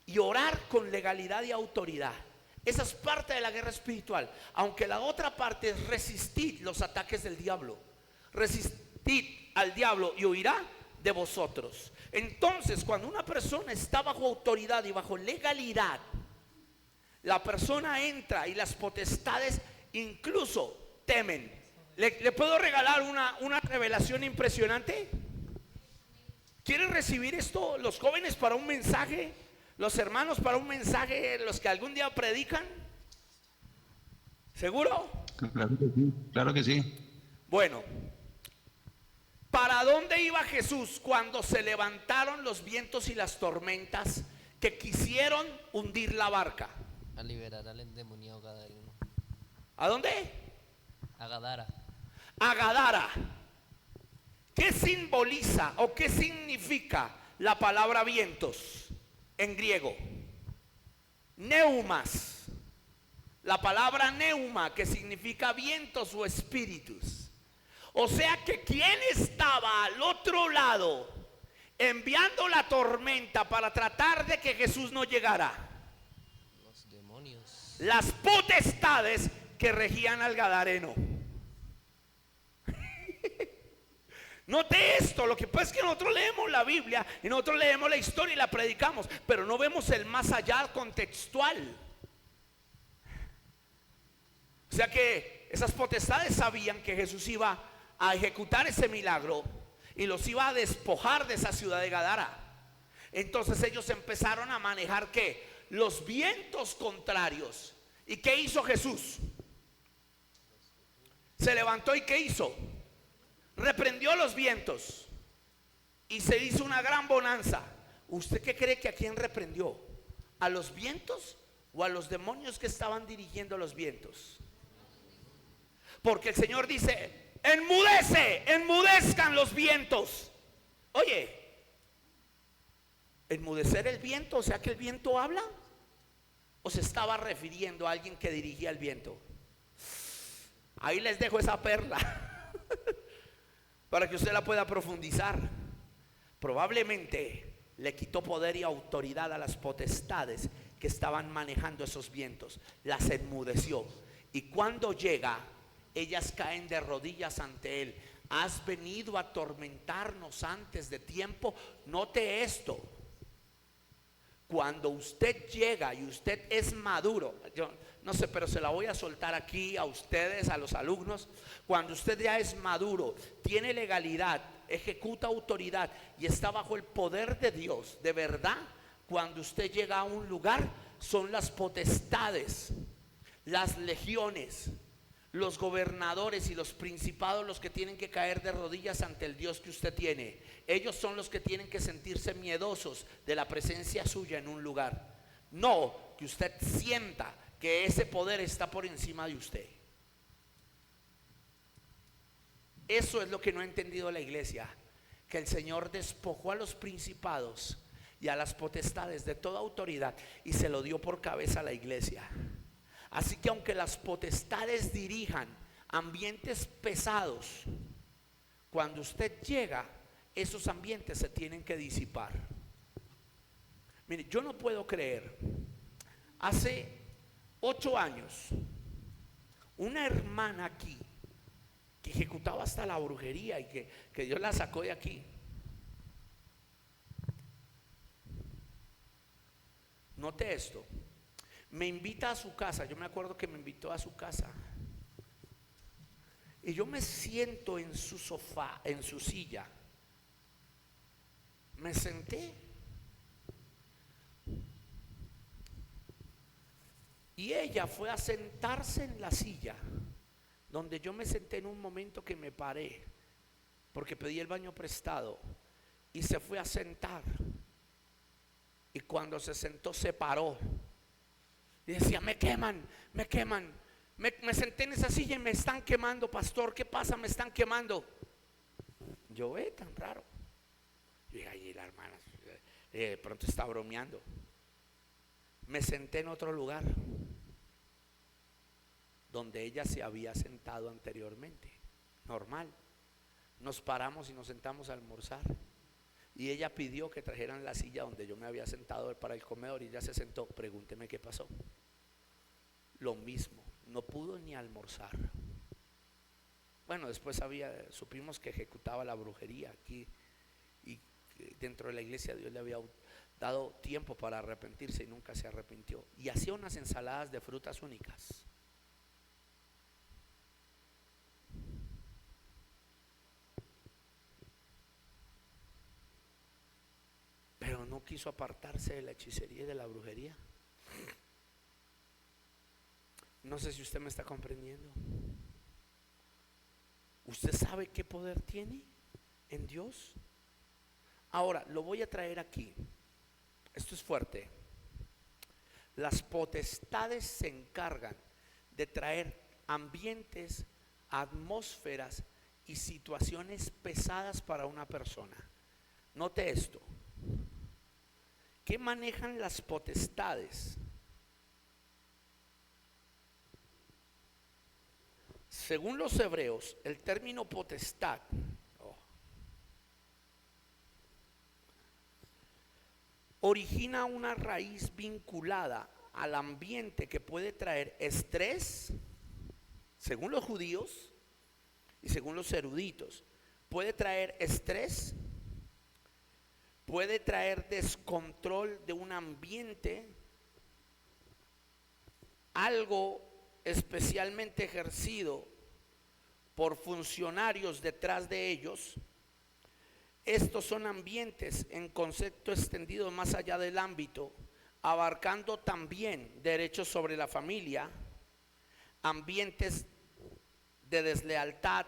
Speaker 1: y orar con legalidad y autoridad. Esa es parte de la guerra espiritual. Aunque la otra parte es resistir los ataques del diablo. Resistid al diablo y huirá de vosotros. Entonces, cuando una persona está bajo autoridad y bajo legalidad, la persona entra y las potestades incluso temen. ¿Le puedo regalar una revelación impresionante? ¿Quieren recibir esto los jóvenes para un mensaje? ¿Los hermanos para un mensaje, los que algún día predican? ¿Seguro?
Speaker 3: Claro que sí, claro que sí.
Speaker 1: Bueno, ¿para dónde iba Jesús cuando se levantaron los vientos y las tormentas que quisieron hundir la barca?
Speaker 4: A liberar al endemoniado gadareno.
Speaker 1: ¿A dónde?
Speaker 4: A Gadara.
Speaker 1: A Gadara. ¿Qué simboliza o qué significa la palabra vientos en griego? Neumas. La palabra neuma, que significa vientos o espíritus. O sea que ¿quién estaba al otro lado enviando la tormenta para tratar de que Jesús no llegara?
Speaker 4: Los demonios.
Speaker 1: Las potestades que regían al gadareno. Note esto, lo que pasa es que nosotros leemos la Biblia y nosotros leemos la historia y la predicamos, pero no vemos el más allá contextual. O sea que esas potestades sabían que Jesús iba a ejecutar ese milagro y los iba a despojar de esa ciudad de Gadara. Entonces ellos empezaron a manejar ¿qué? Los vientos contrarios. ¿Y qué hizo Jesús? Se levantó y ¿qué hizo? Reprendió los vientos y se hizo una gran bonanza. ¿Usted qué cree que a quién reprendió? ¿A los vientos o a los demonios que estaban dirigiendo los vientos? Porque el Señor dice: enmudece, enmudezcan los vientos. Oye, enmudecer el viento, o sea que el viento habla, o se estaba refiriendo a alguien que dirigía el viento. Ahí les dejo esa perla para que usted la pueda profundizar. Probablemente le quitó poder y autoridad a las potestades que estaban manejando esos vientos, las enmudeció, y cuando llega, ellas caen de rodillas ante él. Has venido a atormentarnos antes de tiempo. Note esto: cuando usted llega y usted es maduro, yo no sé, pero se la voy a soltar aquí a ustedes, a los alumnos. Cuando usted ya es maduro, tiene legalidad, ejecuta autoridad y está bajo el poder de Dios, de verdad, cuando usted llega a un lugar, son las potestades, las legiones, los gobernadores y los principados los que tienen que caer de rodillas ante el Dios que usted tiene. Ellos son los que tienen que sentirse miedosos de la presencia suya en un lugar. No que usted sienta que ese poder está por encima de usted. Eso es lo que no ha entendido la iglesia, que el Señor despojó a los principados y a las potestades de toda autoridad y se lo dio por cabeza a la iglesia. Así que aunque las potestades dirijan ambientes pesados, cuando usted llega, esos ambientes se tienen que disipar. Mire, yo no puedo creer, hace 8 años, una hermana aquí, que ejecutaba hasta la brujería y que Dios la sacó de aquí. Note esto: me invita a su casa. Yo me acuerdo que me invitó a su casa y yo me siento en su sofá, en su silla. Me senté y ella fue a sentarse en la silla donde yo me senté. En un momento que me paré porque pedí el baño prestado y se fue a sentar, y cuando se sentó se paró y decía: me queman, me queman. Me senté en esa silla y me están quemando, pastor, ¿qué pasa? Me están quemando. Yo, tan raro. Y ahí la hermana de pronto está bromeando. Me senté en otro lugar donde ella se había sentado anteriormente, normal. Nos paramos y nos sentamos a almorzar, y ella pidió que trajeran la silla donde yo me había sentado para el comedor, y ella se sentó. Pregúnteme qué pasó. Lo mismo, no pudo ni almorzar. Bueno, después supimos que ejecutaba la brujería aquí, y dentro de la iglesia Dios le había dado tiempo para arrepentirse y nunca se arrepintió, y hacía unas ensaladas de frutas únicas. Pero no quiso apartarse de la hechicería y de la brujería. No sé si usted me está comprendiendo. ¿Usted sabe qué poder tiene en Dios? Ahora, lo voy a traer aquí. Esto es fuerte. Las potestades se encargan de traer ambientes, atmósferas y situaciones pesadas para una persona. Note esto: ¿qué manejan las potestades? Según los hebreos, el término potestad origina una raíz vinculada al ambiente que puede traer estrés, según los judíos y según los eruditos. Puede traer estrés, puede traer descontrol de un ambiente, algo especialmente ejercido por funcionarios detrás de ellos. Estos son ambientes en concepto extendido más allá del ámbito, abarcando también derechos sobre la familia, ambientes de deslealtad,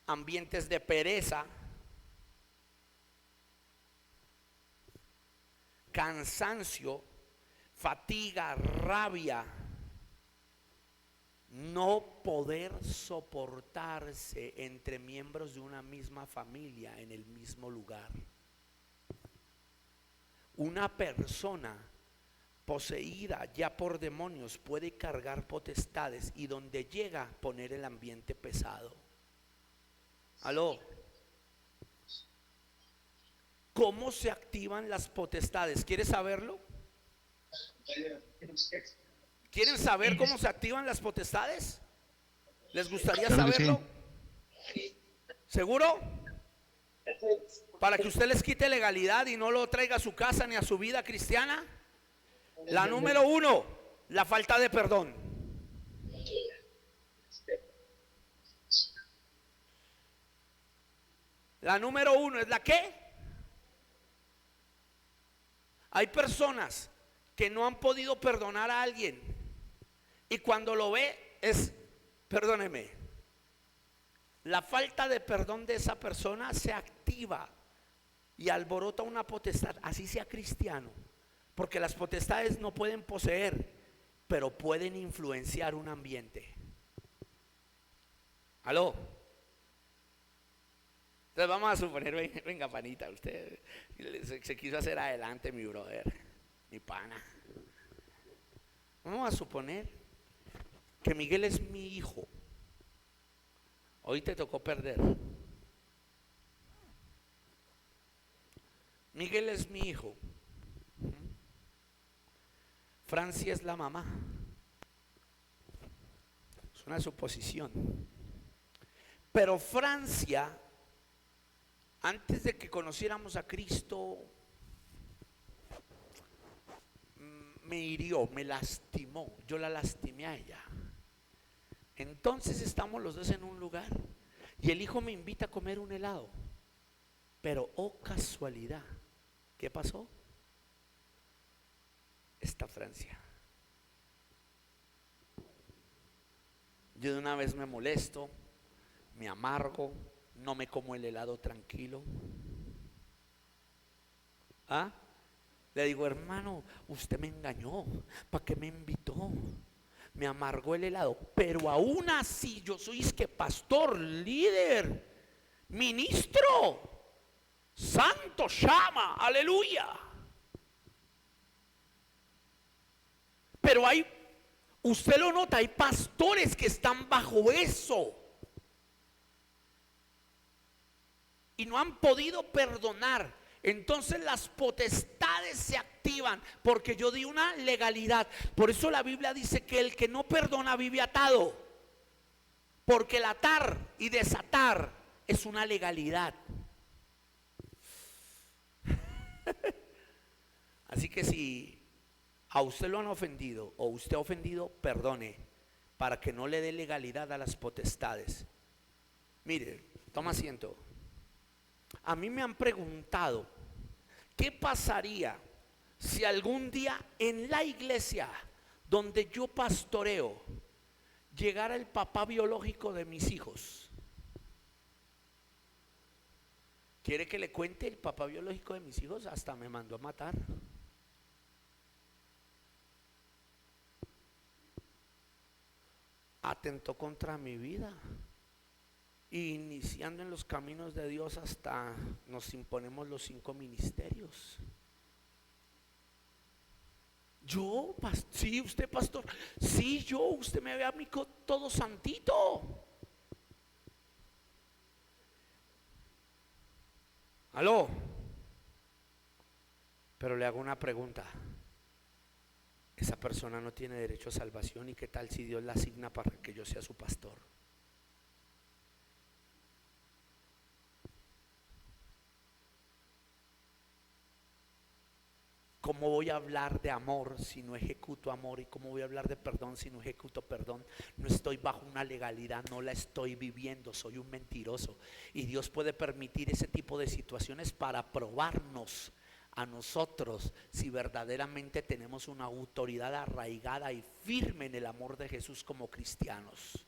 Speaker 1: ambientes de pereza, cansancio, fatiga, rabia, no poder soportarse entre miembros de una misma familia en el mismo lugar. Una persona poseída ya por demonios puede cargar potestades y donde llega poner el ambiente pesado. Aló. ¿Cómo se activan las potestades? ¿Quieres saberlo? ¿Quieren saber cómo se activan las potestades? ¿Les gustaría
Speaker 3: Claro que
Speaker 1: saberlo? ¿Seguro? Para que usted les quite legalidad y no lo traiga a su casa ni a su vida cristiana. La número 1, la falta de perdón. La número 1 es la ¿qué? Hay personas que no han podido perdonar a alguien y cuando lo ve es, perdóneme, la falta de perdón de esa persona se activa y alborota una potestad, así sea cristiano, porque las potestades no pueden poseer, pero pueden influenciar un ambiente. ¿Aló? Entonces vamos a suponer, venga panita, usted se quiso hacer adelante, mi brother, mi pana. Vamos a suponer que Miguel es mi hijo. Hoy te tocó perder. Miguel es mi hijo. Francia es la mamá. Es una suposición. Pero Francia, antes de que conociéramos a Cristo, me hirió, me lastimó. Yo la lastimé a ella. Entonces estamos los dos en un lugar y el hijo me invita a comer un helado. Pero oh casualidad, ¿qué pasó? Está Francia. Yo de una vez me molesto, me amargo, no me como el helado tranquilo. ¿Ah? Le digo, hermano, usted me engañó, ¿para qué me invitó? Me amargó el helado, pero aún así yo soy que pastor, líder, ministro, santo, llama, aleluya. Pero usted lo nota, hay pastores que están bajo eso y no han podido perdonar. Entonces las potestades se activan porque yo di una legalidad. Por eso la Biblia dice que el que no perdona vive atado, porque el atar y desatar es una legalidad. Así que si a usted lo han ofendido o usted ha ofendido, perdone para que no le dé legalidad a las potestades. Mire, toma asiento. A mí me han preguntado, ¿qué pasaría si algún día en la iglesia donde yo pastoreo llegara el papá biológico de mis hijos? ¿Quiere que le cuente? El papá biológico de mis hijos hasta me mandó a matar. Atentó contra mi vida. Y iniciando en los caminos de Dios hasta nos imponemos los 5 ministerios. Yo, sí, usted pastor, sí, usted me ve a mí todo santito. Aló. Pero le hago una pregunta. Esa persona no tiene derecho a salvación, ¿y qué tal si Dios la asigna para que yo sea su pastor? ¿Cómo voy a hablar de amor si no ejecuto amor? ¿Y cómo voy a hablar de perdón si no ejecuto perdón? No estoy bajo una legalidad, no la estoy viviendo, soy un mentiroso. Y Dios puede permitir ese tipo de situaciones para probarnos a nosotros si verdaderamente tenemos una autoridad arraigada y firme en el amor de Jesús como cristianos.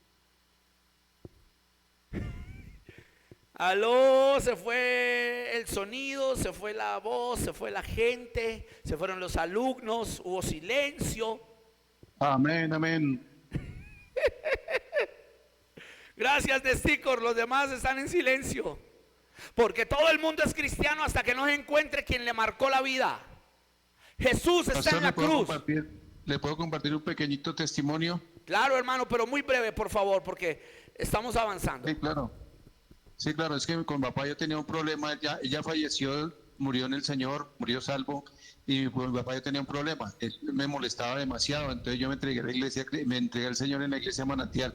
Speaker 1: Aló, se fue el sonido, se fue la voz, se fue la gente, se fueron los alumnos, hubo silencio.
Speaker 3: Amén, amén.
Speaker 1: Gracias, Nestícor, los demás están en silencio. Porque todo el mundo es cristiano hasta que no se encuentre quien le marcó la vida. Jesús está
Speaker 3: Pastor,
Speaker 1: en la cruz.
Speaker 3: ¿le puedo compartir un pequeñito testimonio?
Speaker 1: Claro, hermano, pero muy breve, por favor, porque estamos avanzando.
Speaker 3: Sí, claro. Sí, claro, es que con mi papá yo tenía un problema, ella falleció, murió en el Señor, murió salvo, y con mi papá yo tenía un problema, él me molestaba demasiado, entonces yo me entregué a la iglesia, me entregué al Señor en la iglesia Manantial,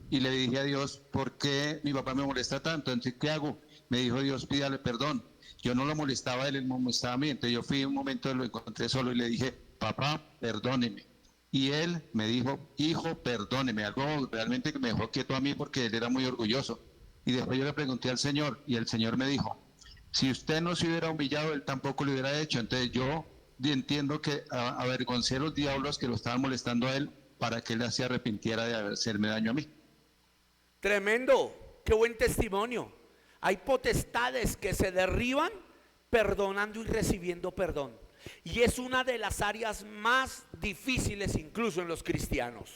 Speaker 3: y le dije a Dios, ¿por qué mi papá me molesta tanto? Entonces, ¿qué hago? Me dijo Dios, pídale perdón. Yo no lo molestaba a él me molestaba a mí, entonces yo fui un momento, lo encontré solo y le dije, papá, perdóneme. Y él me dijo, hijo, perdóneme, algo realmente que me dejó quieto a mí porque él era muy orgulloso. Y después yo le pregunté al Señor y el Señor me dijo, si usted no se hubiera humillado, él tampoco lo hubiera hecho. Entonces yo entiendo que avergoncé a los diablos que lo estaban molestando a él para que él se arrepintiera de hacerme daño a mí.
Speaker 1: Tremendo, qué buen testimonio. Hay potestades que se derriban perdonando y recibiendo perdón. Y es una de las áreas más difíciles incluso en los cristianos.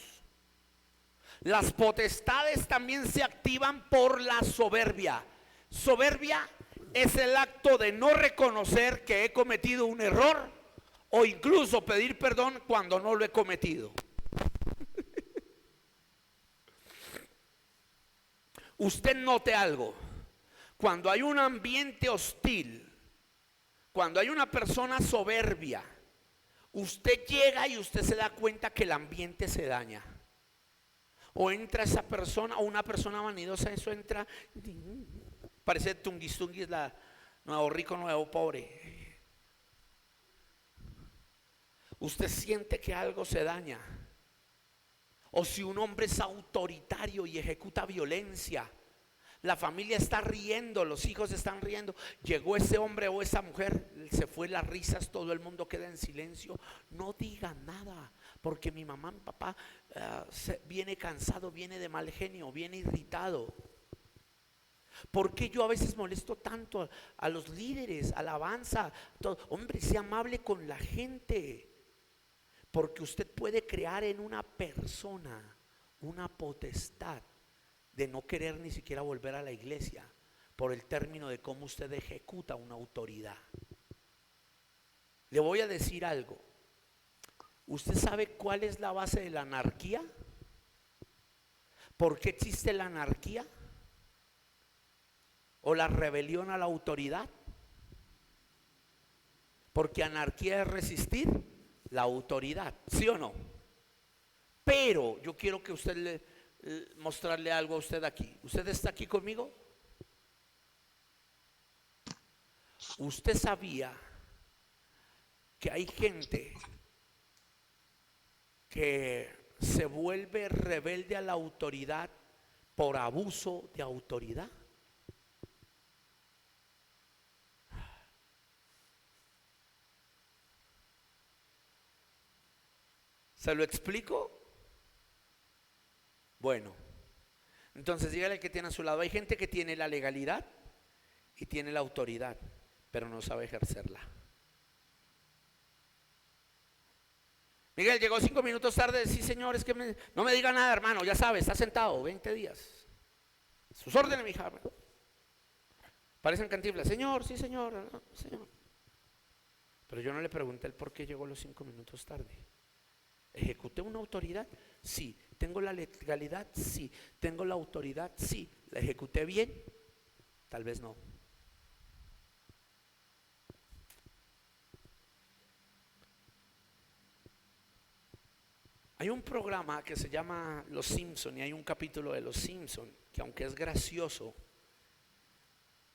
Speaker 1: Las potestades también se activan por la soberbia. Soberbia es el acto de no reconocer que he cometido un error o incluso pedir perdón cuando no lo he cometido. Usted note algo. Cuando hay un ambiente hostil, cuando hay una persona soberbia, usted llega y usted se da cuenta que el ambiente se daña. O entra esa persona, o una persona vanidosa, eso entra, parece tunguis, la nuevo rico, nuevo pobre. Usted siente que algo se daña. O si un hombre es autoritario y ejecuta violencia, la familia está riendo, los hijos están riendo, llegó ese hombre o esa mujer, se fue las risas, todo el mundo queda en silencio. No diga nada, porque mi mamá, mi papá viene cansado, viene de mal genio, viene irritado. ¿Por qué yo a veces molesto tanto a los líderes, alabanza, todo? Hombre, sea amable con la gente, porque usted puede crear en una persona una potestad de no querer ni siquiera volver a la iglesia por el término de cómo usted ejecuta una autoridad. Le voy a decir algo. ¿Usted sabe cuál es la base de la anarquía? ¿Por qué existe la anarquía? ¿O la rebelión a la autoridad? Porque anarquía es resistir la autoridad, ¿sí o no? Pero yo quiero que usted mostrarle algo a usted aquí. ¿Usted está aquí conmigo? ¿Usted sabía que hay gente que se vuelve rebelde a la autoridad por abuso de autoridad? ¿Se lo explico? Bueno, entonces dígale al que tiene a su lado, hay gente que tiene la legalidad y tiene la autoridad, pero no sabe ejercerla. Miguel, llegó 5 minutos tarde. Sí, señor, es que no me diga nada, hermano, ya sabe, está sentado 20 días. Sus órdenes, mi hija. Parecen Cantinflas. Señor, sí, señor, no, señor. Pero yo no le pregunté el por qué llegó los 5 minutos tarde. ¿Ejecuté una autoridad? Sí. ¿Tengo la legalidad? Sí. ¿Tengo la autoridad? Sí. ¿La ejecuté bien? Tal vez no. Hay un programa que se llama Los Simpson y hay un capítulo de Los Simpson que, aunque es gracioso,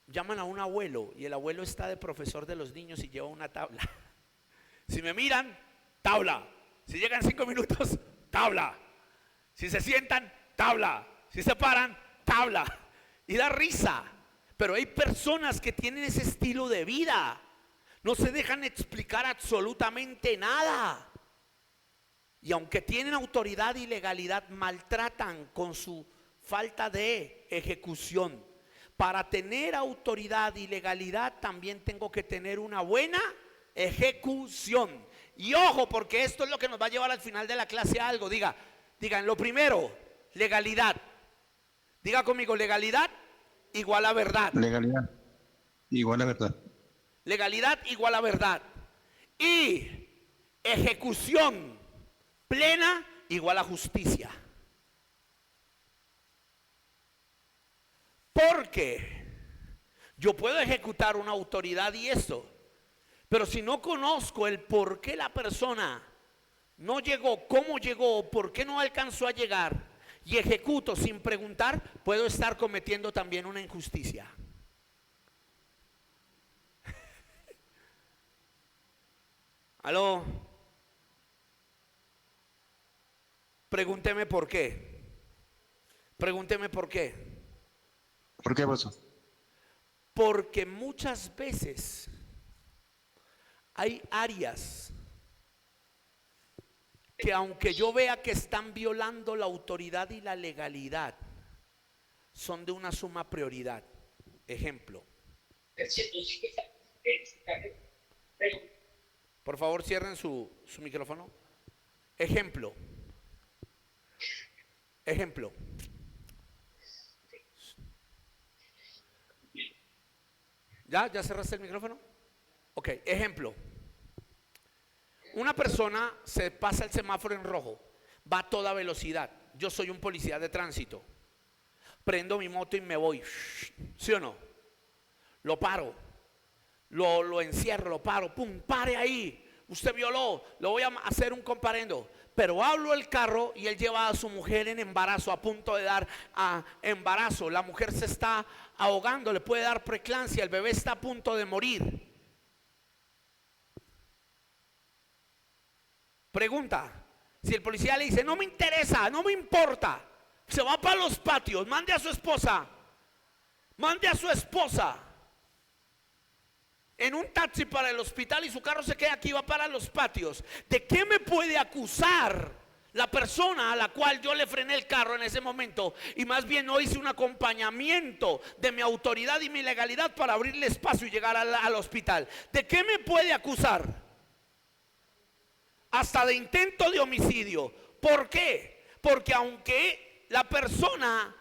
Speaker 1: llaman a un abuelo y el abuelo está de profesor de los niños y lleva una tabla. Si me miran, tabla. Si llegan 5 minutos, tabla. Si se sientan, tabla. Si se paran, tabla. Y da risa. Pero hay personas que tienen ese estilo de vida. No se dejan explicar absolutamente nada. Y aunque tienen autoridad y legalidad, maltratan con su falta de ejecución. para tener autoridad y legalidad también tengo que tener una buena ejecución. Y ojo, porque esto es lo que nos va a llevar al final de la clase a algo. Digan lo primero, legalidad. Diga conmigo, legalidad igual a verdad.
Speaker 3: Legalidad igual a verdad.
Speaker 1: Legalidad igual a verdad. Y ejecución plena igual a justicia. Porque yo puedo ejecutar una autoridad y eso, pero si no conozco el por qué la persona no llegó, cómo llegó, por qué no alcanzó a llegar, y ejecuto sin preguntar, puedo estar cometiendo también una injusticia. Aló. Pregúnteme por qué. Pregúnteme por qué.
Speaker 3: ¿Por qué pasó?
Speaker 1: Porque muchas veces hay áreas que aunque yo vea que están violando la autoridad y la legalidad, son de una suma prioridad. Ejemplo. Por favor, cierren su micrófono. Ejemplo. Ejemplo. ¿Ya cerraste el micrófono? Ok, ejemplo. Una persona se pasa el semáforo en rojo, va a toda velocidad. Yo soy un policía de tránsito. Prendo mi moto y me voy. ¿Sí o no? Lo paro. Lo encierro, lo paro. ¡Pum! ¡Pare ahí! Usted violó. Lo voy a hacer un comparendo. Pero hablo el carro y él lleva a su mujer en embarazo, a punto de dar a embarazo. La mujer se está ahogando, le puede dar preeclampsia, el bebé está a punto de morir. Pregunta, si el policía le dice, no me interesa, no me importa, se va para los patios, mande a su esposa en un taxi para el hospital y su carro se queda aquí, va para los patios, ¿de qué me puede acusar la persona a la cual yo le frené el carro en ese momento y más bien no hice un acompañamiento de mi autoridad y mi legalidad para abrirle espacio y llegar al hospital? ¿De qué me puede acusar? Hasta de intento de homicidio. ¿Por qué? Porque aunque la persona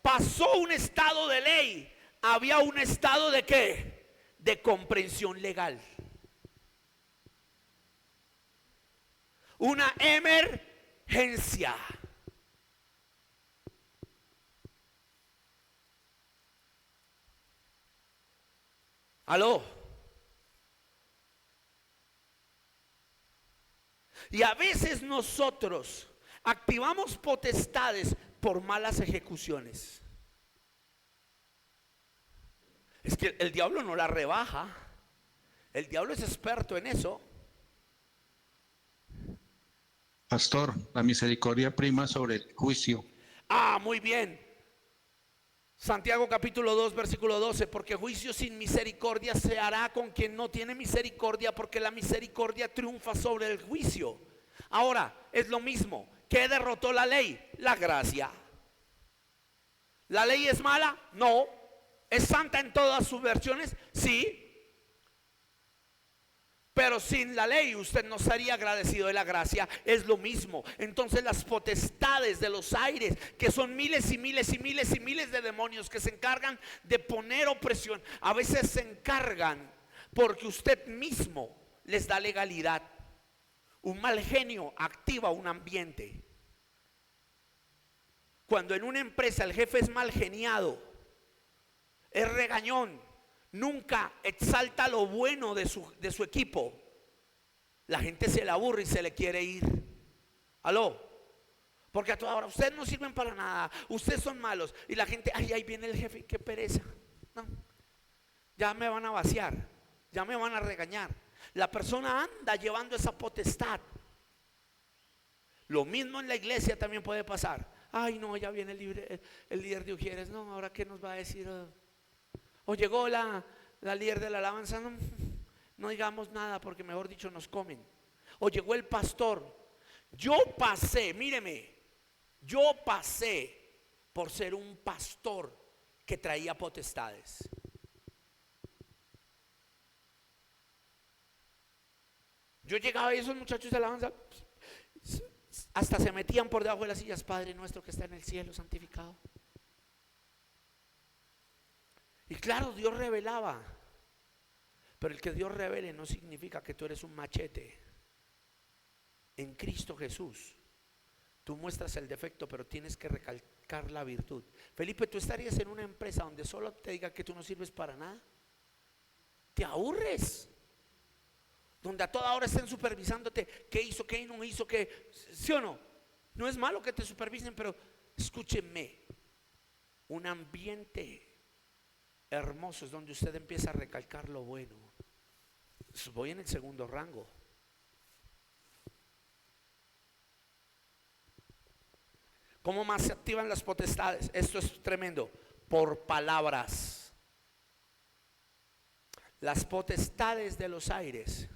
Speaker 1: pasó un estado de ley, había un estado de ¿qué? De comprensión legal. Una emergencia. ¿Aló? Y a veces nosotros activamos potestades por malas ejecuciones. Es que el diablo no la rebaja. El diablo es experto en eso.
Speaker 3: Pastor, la misericordia prima sobre el juicio.
Speaker 1: Ah, muy bien. Santiago capítulo 2 versículo 12, porque juicio sin misericordia se hará con quien no tiene misericordia, porque la misericordia triunfa sobre el juicio. Ahora, es lo mismo. ¿Qué derrotó la ley? La gracia. ¿La ley es mala? No. ¿Es santa en todas sus versiones? Sí. Pero sin la ley usted no estaría agradecido de la gracia. Es lo mismo. Entonces las potestades de los aires, que son miles y miles y miles y miles de demonios que se encargan de poner opresión, a veces se encargan porque usted mismo les da legalidad. Un mal genio activa un ambiente. Cuando en una empresa el jefe es mal geniado, es regañón, nunca exalta lo bueno de su equipo, la gente se le aburre y se le quiere ir. ¿Aló? Porque a toda hora ustedes no sirven para nada, ustedes son malos. Y la gente, ay, ahí viene el jefe, qué pereza. No, ya me van a vaciar, ya me van a regañar. La persona anda llevando esa potestad. Lo mismo en la iglesia también puede pasar. Ay, no, ya viene el líder de Ujieres. No, ahora qué nos va a decir. O llegó la líder de la alabanza. No, no digamos nada porque mejor dicho nos comen. O llegó el pastor. Yo pasé, míreme, yo pasé por ser un pastor que traía potestades. Yo llegaba y esos muchachos de alabanza hasta se metían por debajo de las sillas. Padre nuestro que está en el cielo, santificado. Y claro, Dios revelaba. Pero el que Dios revele no significa que tú eres un machete. En Cristo Jesús tú muestras el defecto, pero tienes que recalcar la virtud. Felipe, ¿tú estarías en una empresa donde solo te diga que tú no sirves para nada? Te aburres. Donde a toda hora estén supervisándote qué hizo, qué no hizo, qué, ¿sí o no? No es malo que te supervisen, pero escúchenme, un ambiente hermoso es donde usted empieza a recalcar lo bueno. Voy en el segundo rango. ¿Cómo más se activan las potestades? Esto es tremendo. Por palabras. Las potestades de los aires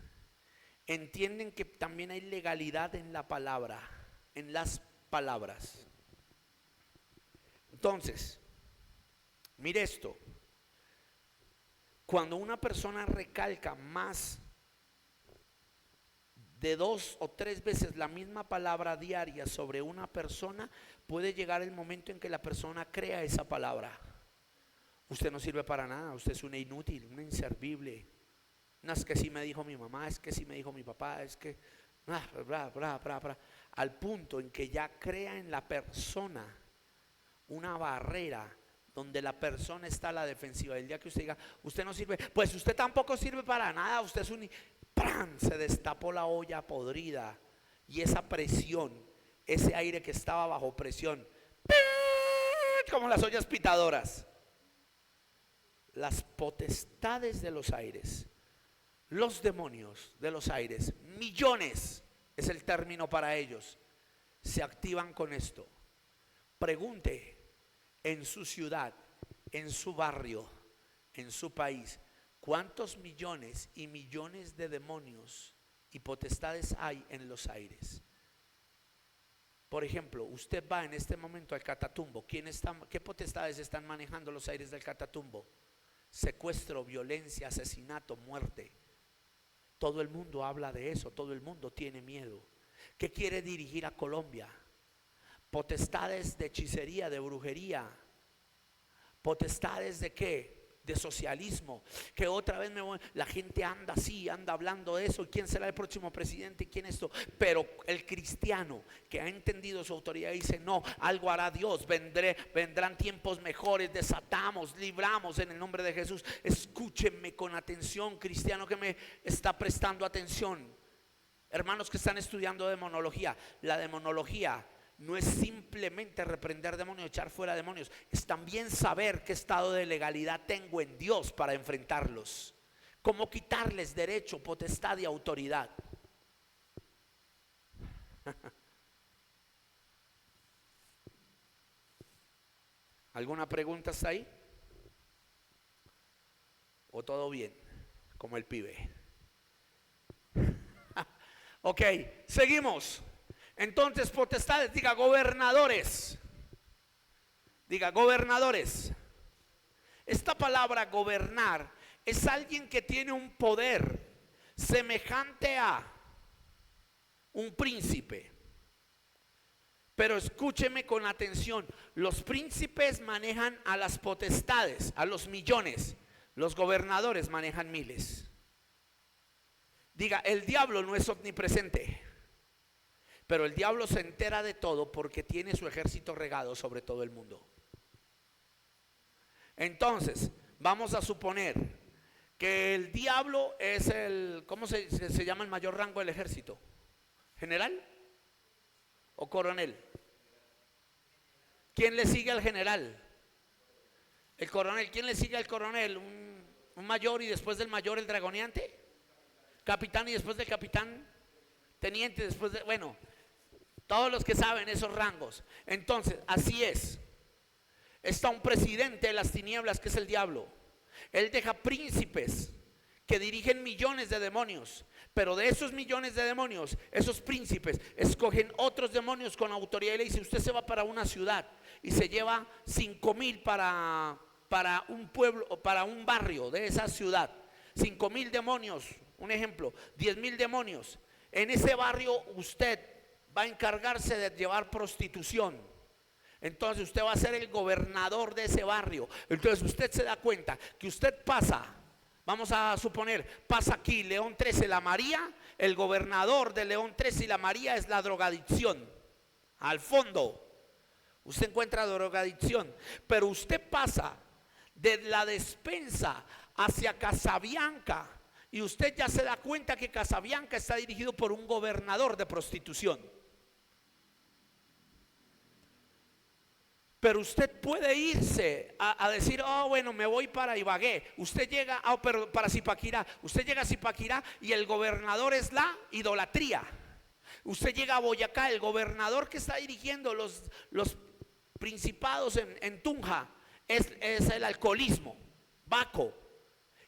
Speaker 1: entienden que también hay legalidad en la palabra, en las palabras. Entonces, mire esto. Cuando una persona recalca más de 2 o 3 veces la misma palabra diaria sobre una persona, puede llegar el momento en que la persona crea esa palabra. Usted no sirve para nada, usted es una inútil, una inservible. No, es que sí me dijo mi mamá, es que sí me dijo mi papá, es que al punto en que ya crea en la persona una barrera donde la persona está a la defensiva. El día que usted diga, usted no sirve, pues usted tampoco sirve para nada, usted es un... ¡Pran! Se destapó la olla podrida y esa presión, ese aire que estaba bajo presión, como las ollas pitadoras. Las potestades de los aires, los demonios de los aires, millones es el término para ellos, se activan con esto. Pregunte en su ciudad, en su barrio, en su país, ¿cuántos millones y millones de demonios y potestades hay en los aires? Por ejemplo, usted va en este momento al Catatumbo. ¿Qué potestades están manejando los aires del Catatumbo? Secuestro, violencia, asesinato, muerte. Todo el mundo habla de eso, todo el mundo tiene miedo. ¿Qué quiere dirigir a Colombia? Potestades de hechicería, de brujería. Potestades de ¿qué? De socialismo, que otra vez la gente anda así, anda hablando de eso, quién será el próximo presidente, quién esto, pero el cristiano que ha entendido su autoridad dice, no, algo hará Dios, vendrán tiempos mejores, desatamos, libramos en el nombre de Jesús. Escúchenme con atención, cristiano que me está prestando atención, hermanos que están estudiando demonología. La demonología no es simplemente reprender demonios, echar fuera demonios, es también saber qué estado de legalidad tengo en Dios para enfrentarlos, cómo quitarles derecho, potestad y autoridad. ¿Alguna pregunta hasta ahí? ¿O todo bien? Como el pibe. Ok, seguimos. Entonces, potestades, diga gobernadores. Diga gobernadores. Esta palabra gobernar es alguien que tiene un poder semejante a un príncipe. Pero escúcheme con atención, los príncipes manejan a las potestades, a los millones. Los gobernadores manejan miles. Diga, el diablo no es omnipresente. Pero el diablo se entera de todo porque tiene su ejército regado sobre todo el mundo. Entonces, vamos a suponer que el diablo es el, ¿cómo se llama el mayor rango del ejército? ¿General o coronel? ¿Quién le sigue al general? El coronel. ¿Quién le sigue al coronel? Un mayor y después del mayor el dragoneante. Capitán y después del capitán teniente, después de, bueno, todos los que saben esos rangos. Entonces, así es. Está un presidente de las tinieblas que es el diablo. Él deja príncipes que dirigen millones de demonios. Pero de esos millones de demonios, esos príncipes escogen otros demonios con autoridad y le dice, usted se va para una ciudad y se lleva 5,000 para para un pueblo o para un barrio de esa ciudad, 5,000 demonios, un ejemplo, 10,000 demonios, en ese barrio usted va a encargarse de llevar prostitución. Entonces usted va a ser el gobernador de ese barrio. Entonces usted se da cuenta que usted pasa, vamos a suponer, pasa aquí León 13, la María, el gobernador de León 13 y la María es la drogadicción. Al fondo usted encuentra drogadicción, pero usted pasa de la despensa hacia Casabianca y usted ya se da cuenta que Casabianca está dirigido por un gobernador de prostitución. Pero usted puede irse a decir, oh bueno, me voy para Ibagué. Usted llega, pero para Zipaquirá. Usted llega a Zipaquirá y el gobernador es la idolatría. Usted llega a Boyacá, el gobernador que está dirigiendo los principados en Tunja es el alcoholismo, Baco.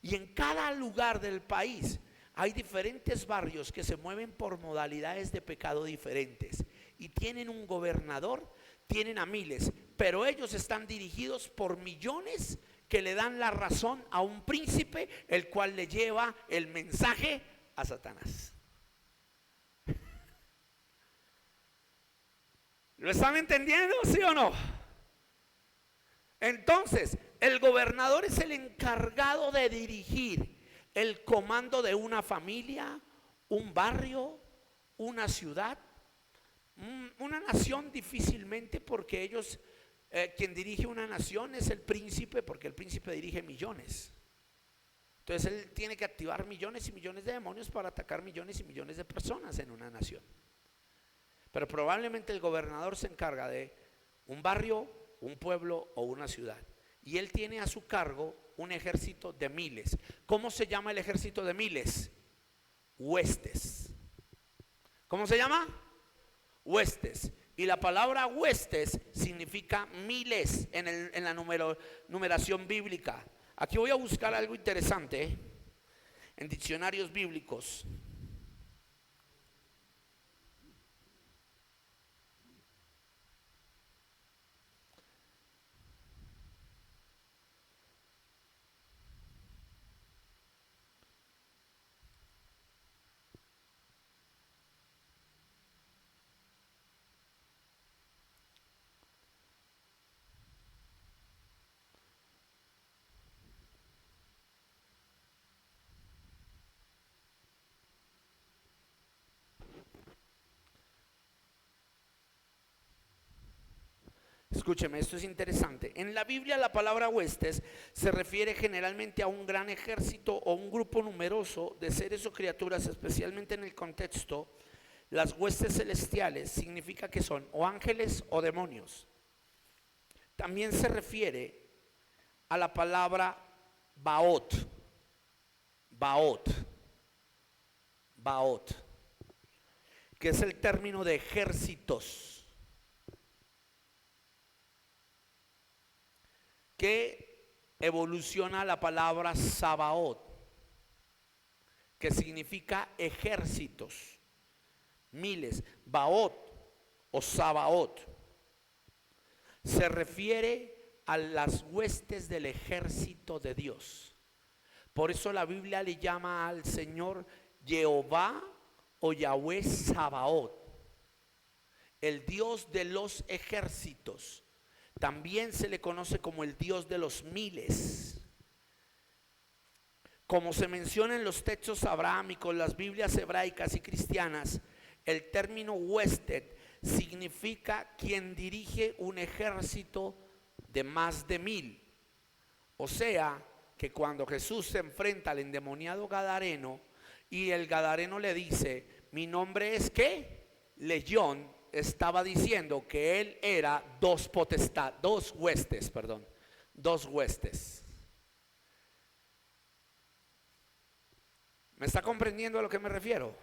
Speaker 1: Y en cada lugar del país hay diferentes barrios que se mueven por modalidades de pecado diferentes. Y tienen un gobernador, tienen a miles, pero ellos están dirigidos por millones que le dan la razón a un príncipe, el cual le lleva el mensaje a Satanás. ¿Lo están entendiendo, sí o no? Entonces, el gobernador es el encargado de dirigir el comando de una familia, un barrio, una ciudad, una nación difícilmente, porque ellos, quien dirige una nación es el príncipe, porque el príncipe dirige millones. Entonces él tiene que activar millones y millones de demonios para atacar millones y millones de personas en una nación. Pero probablemente el gobernador se encarga de un barrio, un pueblo o una ciudad. Y él tiene a su cargo un ejército de miles. ¿Cómo se llama el ejército de miles? Huestes. ¿Cómo se llama? Huestes. Y la palabra huestes significa miles en la numeración bíblica. Aquí voy a buscar algo interesante en diccionarios bíblicos. Escúcheme, esto es interesante. En la Biblia la palabra huestes se refiere generalmente a un gran ejército o un grupo numeroso de seres o criaturas, especialmente en el contexto. Las huestes celestiales significa que son o ángeles o demonios. También se refiere a la palabra Baot, que es el término de ejércitos, que evoluciona la palabra Sabaoth, que significa ejércitos, miles. Baot o Sabaoth se refiere a las huestes del ejército de Dios. Por eso la Biblia le llama al Señor Jehová o Yahweh Sabaoth, el Dios de los ejércitos. También se le conoce como el Dios de los miles. Como se menciona en los textos abrahámicos, las Biblias hebraicas y cristianas, el término huested significa quien dirige un ejército de más de 1,000. O sea, que cuando Jesús se enfrenta al endemoniado gadareno y el gadareno le dice, mi nombre es ¿qué? Legión, estaba diciendo que él era dos huestes. ¿Me está comprendiendo a lo que me refiero?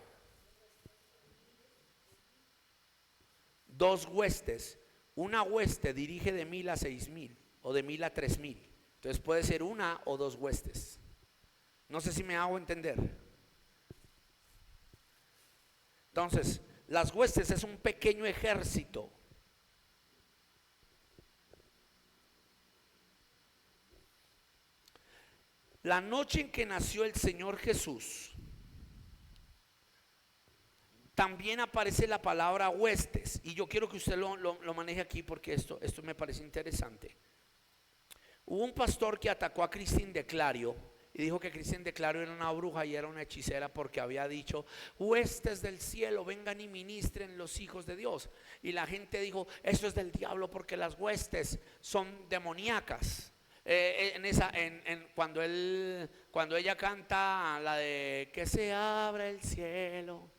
Speaker 1: Dos huestes. Una hueste dirige de 1,000 a 6,000 o de 1,000 a 3,000. Entonces puede ser una o dos huestes. No sé si me hago entender. Entonces, las huestes es un pequeño ejército. la noche en que nació el Señor Jesús, también aparece la palabra huestes. Y yo quiero que usted lo maneje aquí porque esto me parece interesante. Hubo un pastor que atacó a Christine de Clario y dijo que Christine de Clario era una bruja y era una hechicera porque había dicho: huestes del cielo, vengan y ministren los hijos de Dios. Y la gente dijo: eso es del diablo porque las huestes son demoníacas. Cuando ella canta la de que se abra el cielo,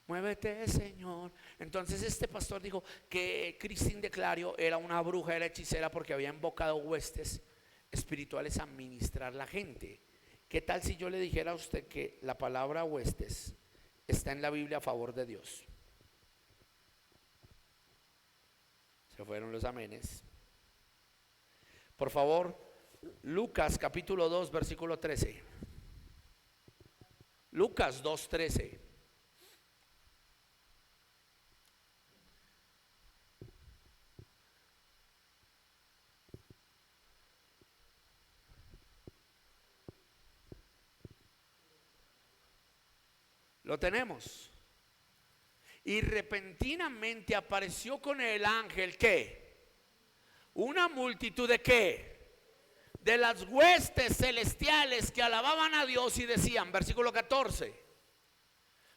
Speaker 1: muévete, Señor. Entonces este pastor dijo que Christine de Clario era una bruja, era hechicera porque había invocado huestes espirituales a ministrar la gente. ¿Qué tal si yo le dijera a usted que la palabra huestes está en la Biblia a favor de Dios? Se fueron los amenes. Por favor, Lucas capítulo 2 versículo 13. Lucas 2:13. Lo tenemos. Y repentinamente apareció con el ángel, ¿qué? Una multitud de ¿qué? De las huestes celestiales que alababan a Dios y decían, versículo 14: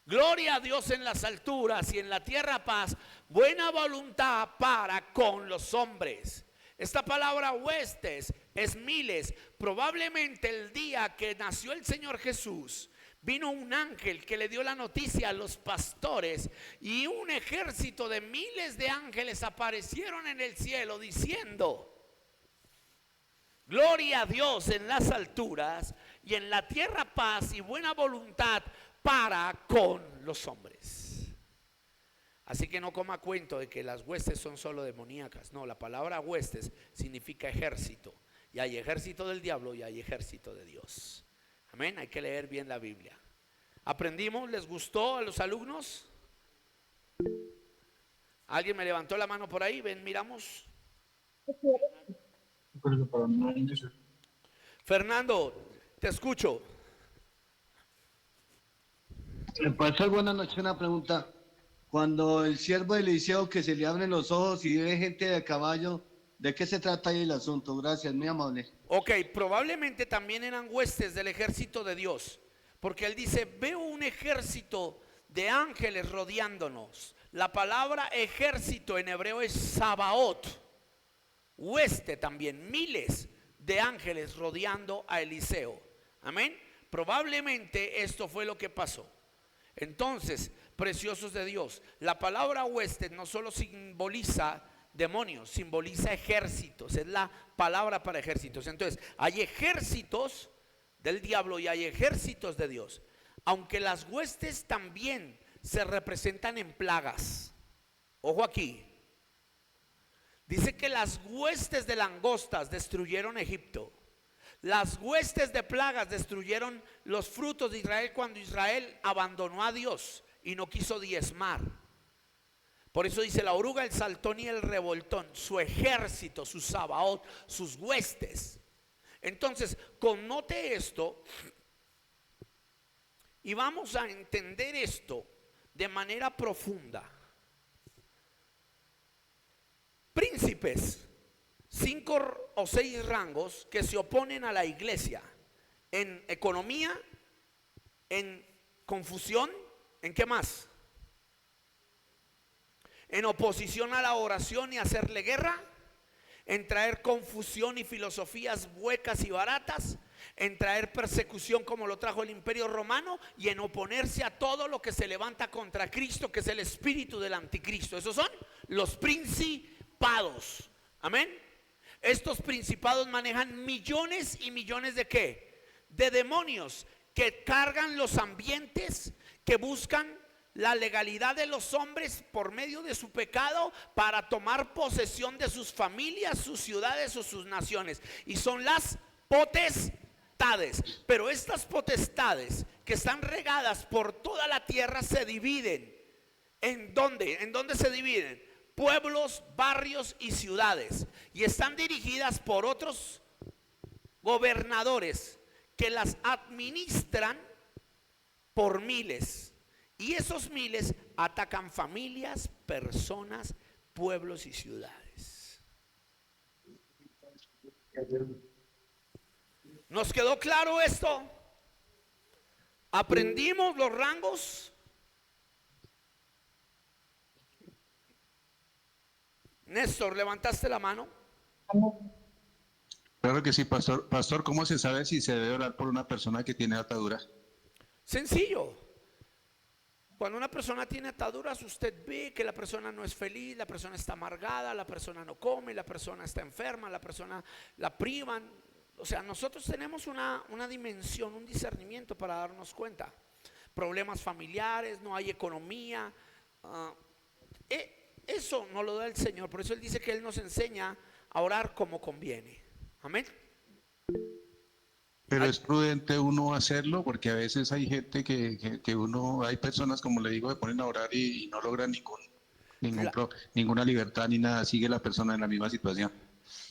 Speaker 1: gloria a Dios en las alturas y en la tierra paz, buena voluntad para con los hombres. Esta palabra huestes es miles. Probablemente el día que nació el Señor Jesús, vino un ángel que le dio la noticia a los pastores y un ejército de miles de ángeles aparecieron en el cielo diciendo: gloria a Dios en las alturas y en la tierra paz y buena voluntad para con los hombres. Así que no coma cuento de que las huestes son solo demoníacas. No, la palabra huestes significa ejército. Y hay ejército del diablo y hay ejército de Dios. Amén, hay que leer bien la Biblia. ¿Aprendimos? ¿Les gustó a los alumnos? ¿Alguien me levantó la mano por ahí? Ven, miramos. Fernando, te escucho.
Speaker 5: Pastor, buenas noches. Una pregunta. Cuando el siervo de Eliseo que se le abren los ojos y ve gente de caballo, ¿de qué se trata ahí el asunto? Gracias, muy amable.
Speaker 1: Ok, probablemente también eran huestes del ejército de Dios, porque él dice: veo un ejército de ángeles rodeándonos. La palabra ejército en hebreo es Sabaoth, hueste también, miles de ángeles rodeando a Eliseo. Amén. Probablemente esto fue lo que pasó. Entonces, preciosos de Dios, la palabra hueste no solo simboliza demonios, simboliza ejércitos, es la palabra para ejércitos. Entonces, hay ejércitos del diablo y hay ejércitos de Dios. Aunque las huestes también se representan en plagas. Ojo aquí. Dice que las huestes de langostas destruyeron Egipto. Las huestes de plagas destruyeron los frutos de Israel cuando Israel abandonó a Dios y no quiso diezmar. Por eso dice la oruga, el saltón y el revoltón, su ejército, su Sabaoth, sus huestes. Entonces, connote esto y vamos a entender esto de manera profunda. Príncipes, 5 o 6 rangos que se oponen a la iglesia en economía, en confusión, ¿en qué más? En oposición a la oración y hacerle guerra, en traer confusión y filosofías huecas y baratas, en traer persecución como lo trajo el Imperio Romano y en oponerse a todo lo que se levanta contra Cristo, que es el espíritu del anticristo. Esos son los principados. Amén. Estos principados manejan millones y millones de ¿qué? De demonios que cargan los ambientes, que buscan la legalidad de los hombres por medio de su pecado para tomar posesión de sus familias, sus ciudades o sus naciones. Y son las potestades. Pero estas potestades que están regadas por toda la tierra se dividen. ¿En dónde? ¿En dónde se dividen? Pueblos, barrios y ciudades. Y están dirigidas por otros gobernadores que las administran por miles. Y esos miles atacan familias, personas, pueblos y ciudades. ¿Nos quedó claro esto? ¿Aprendimos los rangos? Néstor, ¿levantaste la mano?
Speaker 3: Claro que sí, pastor. Pastor, ¿cómo se sabe si se debe orar por una persona que tiene atadura?
Speaker 1: Sencillo. Cuando una persona tiene ataduras, usted ve que la persona no es feliz, la persona está amargada, la persona no come, la persona está enferma, la persona la privan. O sea, nosotros tenemos una dimensión, un discernimiento para darnos cuenta. Problemas familiares, no hay economía. Eso no lo da el Señor. Por eso Él dice que Él nos enseña a orar como conviene. Amén.
Speaker 3: Pero es prudente uno hacerlo porque a veces hay gente que uno, hay personas, como le digo, se ponen a orar y no logran ninguna libertad ni nada, sigue la persona en la misma situación.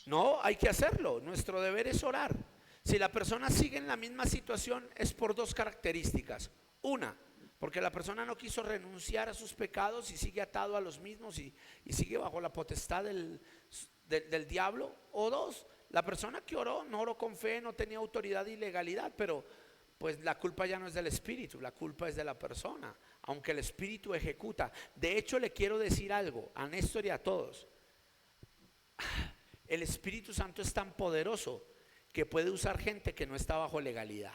Speaker 1: No, hay que hacerlo. Nuestro deber es orar. Si la persona sigue en la misma situación es por dos características. Una, porque la persona no quiso renunciar a sus pecados y sigue atado a los mismos y sigue bajo la potestad del diablo. O dos, la persona que oró no oró con fe, no tenía autoridad y legalidad, pero pues la culpa ya no es del espíritu, la culpa es de la persona, aunque el espíritu ejecuta. De hecho, le quiero decir algo a Néstor y a todos. El Espíritu Santo es tan poderoso que puede usar gente que no está bajo legalidad.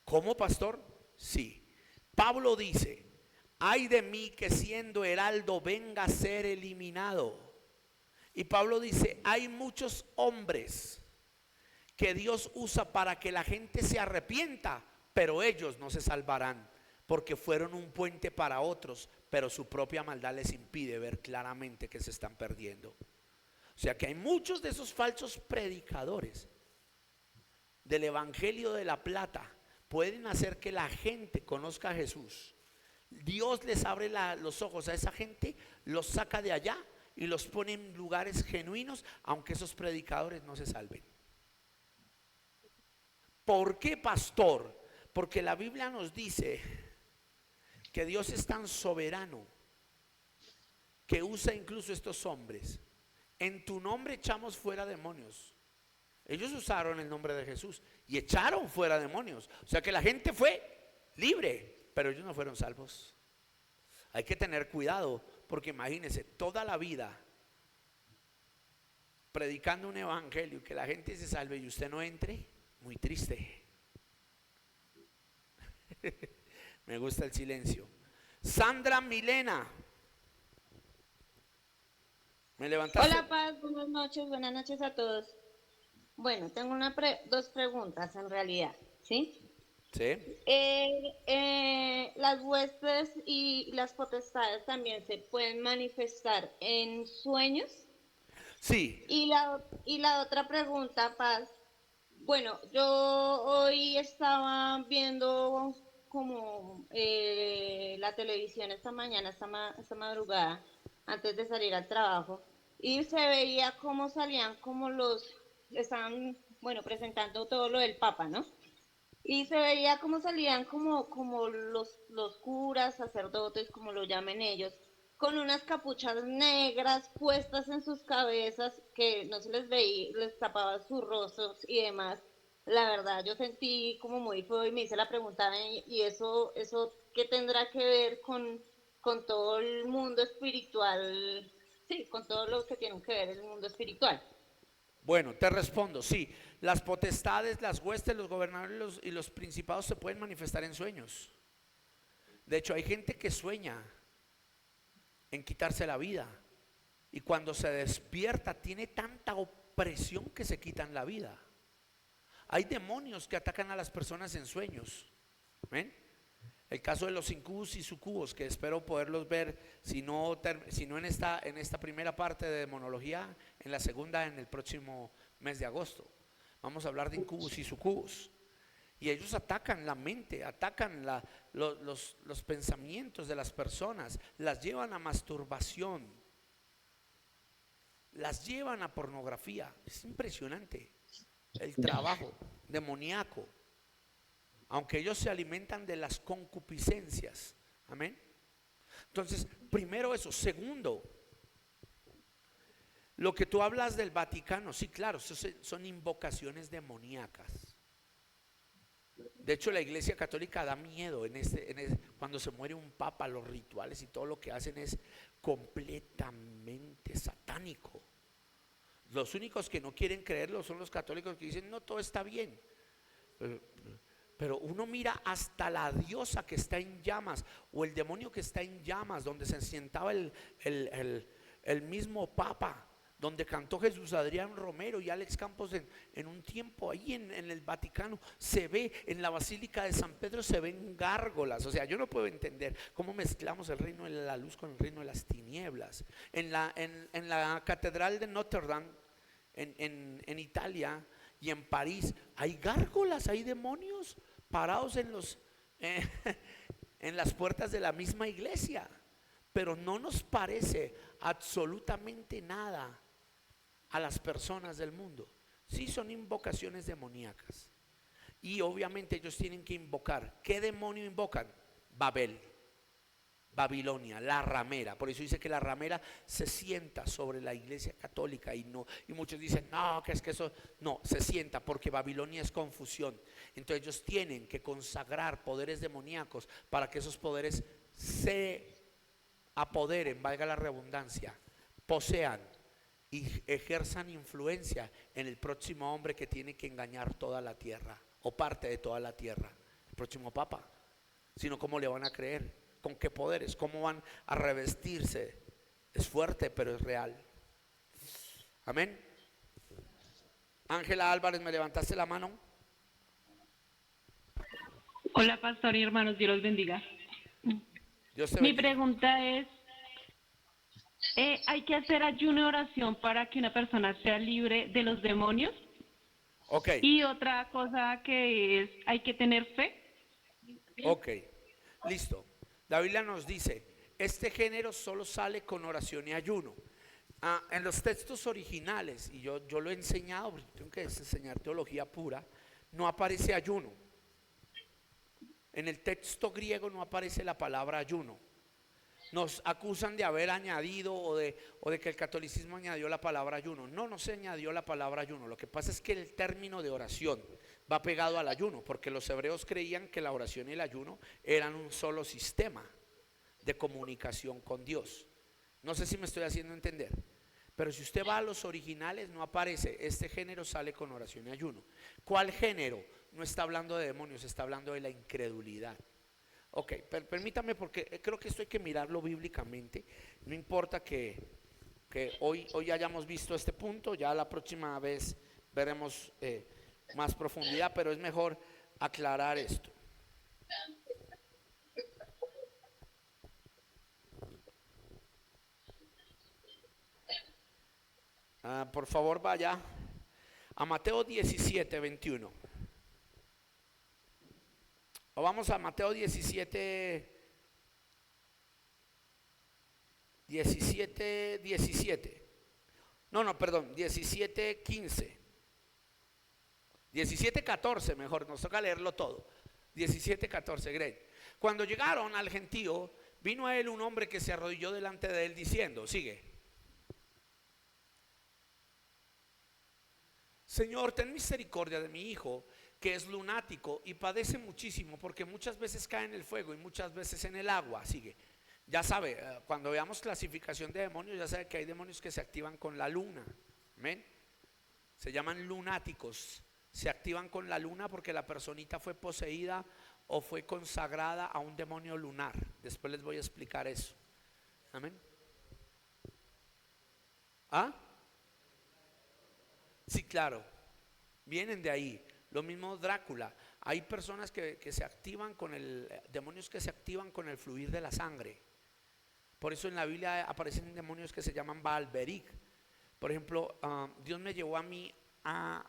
Speaker 1: ¿Cómo, pastor? Sí. Pablo dice: ay de mí que siendo heraldo venga a ser eliminado. Y Pablo dice: hay muchos hombres que Dios usa para que la gente se arrepienta, pero ellos no se salvarán, porque fueron un puente para otros, pero su propia maldad les impide ver claramente que se están perdiendo. O sea que hay muchos de esos falsos predicadores del evangelio de la plata, pueden hacer que la gente conozca a Jesús. Dios les abre los ojos a esa gente, los saca de allá y los pone en lugares genuinos, aunque esos predicadores no se salven. ¿Por qué, pastor? Porque la Biblia nos dice que Dios es tan soberano que usa incluso estos hombres. En tu nombre echamos fuera demonios. Ellos usaron el nombre de Jesús y echaron fuera demonios. O sea que la gente fue libre, pero ellos no fueron salvos. Hay que tener cuidado, porque imagínense toda la vida predicando un evangelio y que la gente se salve y usted no entre. Muy triste. Me gusta el silencio. Sandra Milena, ¿me levantaste?
Speaker 6: Hola, Paz, buenas noches a todos. Bueno, tengo dos preguntas en realidad, ¿sí?
Speaker 1: Sí.
Speaker 6: Las huestes y las potestades también se pueden manifestar en sueños.
Speaker 1: Sí.
Speaker 6: Y la otra pregunta, Paz. Bueno, yo hoy estaba viendo como la televisión esta mañana, esta madrugada, antes de salir al trabajo, y se veía cómo salían estaban, bueno, presentando todo lo del Papa, ¿no? Y se veía cómo salían como los curas, sacerdotes, como lo llamen ellos, con unas capuchas negras puestas en sus cabezas que no se les veía, les tapaban sus rostros y demás. La verdad, yo sentí como muy feo y me hice la pregunta, ¿y eso qué tendrá que ver con todo el mundo espiritual? Sí, con todo lo que tiene que ver el mundo espiritual.
Speaker 1: Bueno, te respondo, sí. Las potestades, las huestes, los gobernadores y los principados se pueden manifestar en sueños. De hecho, hay gente que sueña en quitarse la vida y cuando se despierta tiene tanta opresión que se quitan la vida. Hay demonios que atacan a las personas en sueños. ¿Ven? El caso de los incubus y sucubos, que espero poderlos ver, si no en esta primera parte de demonología, en la segunda, en el próximo mes de agosto. Vamos a hablar de incubus y sucubos. Y ellos atacan la mente, atacan los pensamientos de las personas, las llevan a masturbación, las llevan a pornografía. Es impresionante. el trabajo demoníaco, aunque ellos se alimentan de las concupiscencias. Amén. Entonces, primero eso. Segundo, lo que tú hablas del Vaticano, sí, claro, son invocaciones demoníacas. De hecho, la Iglesia Católica da miedo cuando se muere un papa. Los rituales y todo lo que hacen es completamente satánico. Los únicos que no quieren creerlo son los católicos, que dicen no, todo está bien. Pero uno mira hasta la diosa que está en llamas, o el demonio que está en llamas, donde se sentaba el mismo papa, donde cantó Jesús Adrián Romero y Alex Campos en un tiempo. Ahí en el Vaticano se ve, en la Basílica de San Pedro se ven gárgolas. O sea, yo no puedo entender cómo mezclamos el reino de la luz con el reino de las tinieblas. En la Catedral de Notre Dame, en Italia y en París, hay gárgolas, hay demonios parados en las puertas de la misma iglesia. Pero no nos parece absolutamente nada a las personas del mundo. Sí, son invocaciones demoníacas. Y obviamente ellos tienen que invocar. ¿Qué demonio invocan? Babel, Babilonia, la ramera. Por eso dice que la ramera se sienta sobre la iglesia católica, y muchos dicen no, que es que eso no, se sienta porque Babilonia es confusión. Entonces ellos tienen que consagrar poderes demoníacos para que esos poderes se apoderen, valga la redundancia, posean y ejerzan influencia en el próximo hombre que tiene que engañar toda la tierra, o parte de toda la tierra, el próximo papa. Sino cómo le van a creer, con qué poderes, cómo van a revestirse. Es fuerte, pero es real. Amén. Ángela Álvarez, ¿me levantaste la mano?
Speaker 7: Hola, pastor y hermanos, Dios los bendiga.
Speaker 1: Dios te
Speaker 7: Mi
Speaker 1: bendiga.
Speaker 7: pregunta es, ¿hay que hacer ayuno y oración para que una persona sea libre de los demonios?
Speaker 1: Ok.
Speaker 7: Y otra cosa que es, ¿hay que tener fe?
Speaker 1: Ok, listo. La Biblia nos dice, este género solo sale con oración y ayuno. En los textos originales, y yo lo he enseñado, porque tengo que enseñar teología pura, no aparece ayuno. En el texto griego no aparece la palabra ayuno. Nos acusan de haber añadido o de que el catolicismo añadió la palabra ayuno. No se añadió la palabra ayuno. Lo que pasa es que el término de oración va pegado al ayuno, porque los hebreos creían que la oración y el ayuno eran un solo sistema de comunicación con Dios. No sé si me estoy haciendo entender, pero si usted va a los originales no aparece, este género sale con oración y ayuno. ¿Cuál género? No está hablando de demonios, está hablando de la incredulidad. Ok, permítame, porque creo que esto hay que mirarlo bíblicamente. No importa que hoy hayamos visto este punto, ya la próxima vez veremos más profundidad, pero es mejor aclarar esto. Por favor, vaya a Mateo 17, 21. O vamos a Mateo 17, 17. No, perdón, 17, 15. 17, 14, mejor, nos toca leerlo todo. 17, 14, great. Cuando llegaron al gentío, vino a él un hombre que se arrodilló delante de él diciendo, sigue: Señor, ten misericordia de mi hijo, que es lunático y padece muchísimo, porque muchas veces cae en el fuego y muchas veces en el agua. Sigue. Ya sabe, cuando veamos clasificación de demonios, ya sabe que hay demonios que se activan con la luna. Amén. Se llaman lunáticos. Se activan con la luna porque la personita fue poseída o fue consagrada a un demonio lunar. Después les voy a explicar eso. Amén. Sí, claro. Vienen de ahí. Lo mismo Drácula. Hay personas que se activan con demonios que se activan con el fluir de la sangre. Por eso en la Biblia aparecen demonios que se llaman Baalberic. Por ejemplo, Dios me llevó a mí a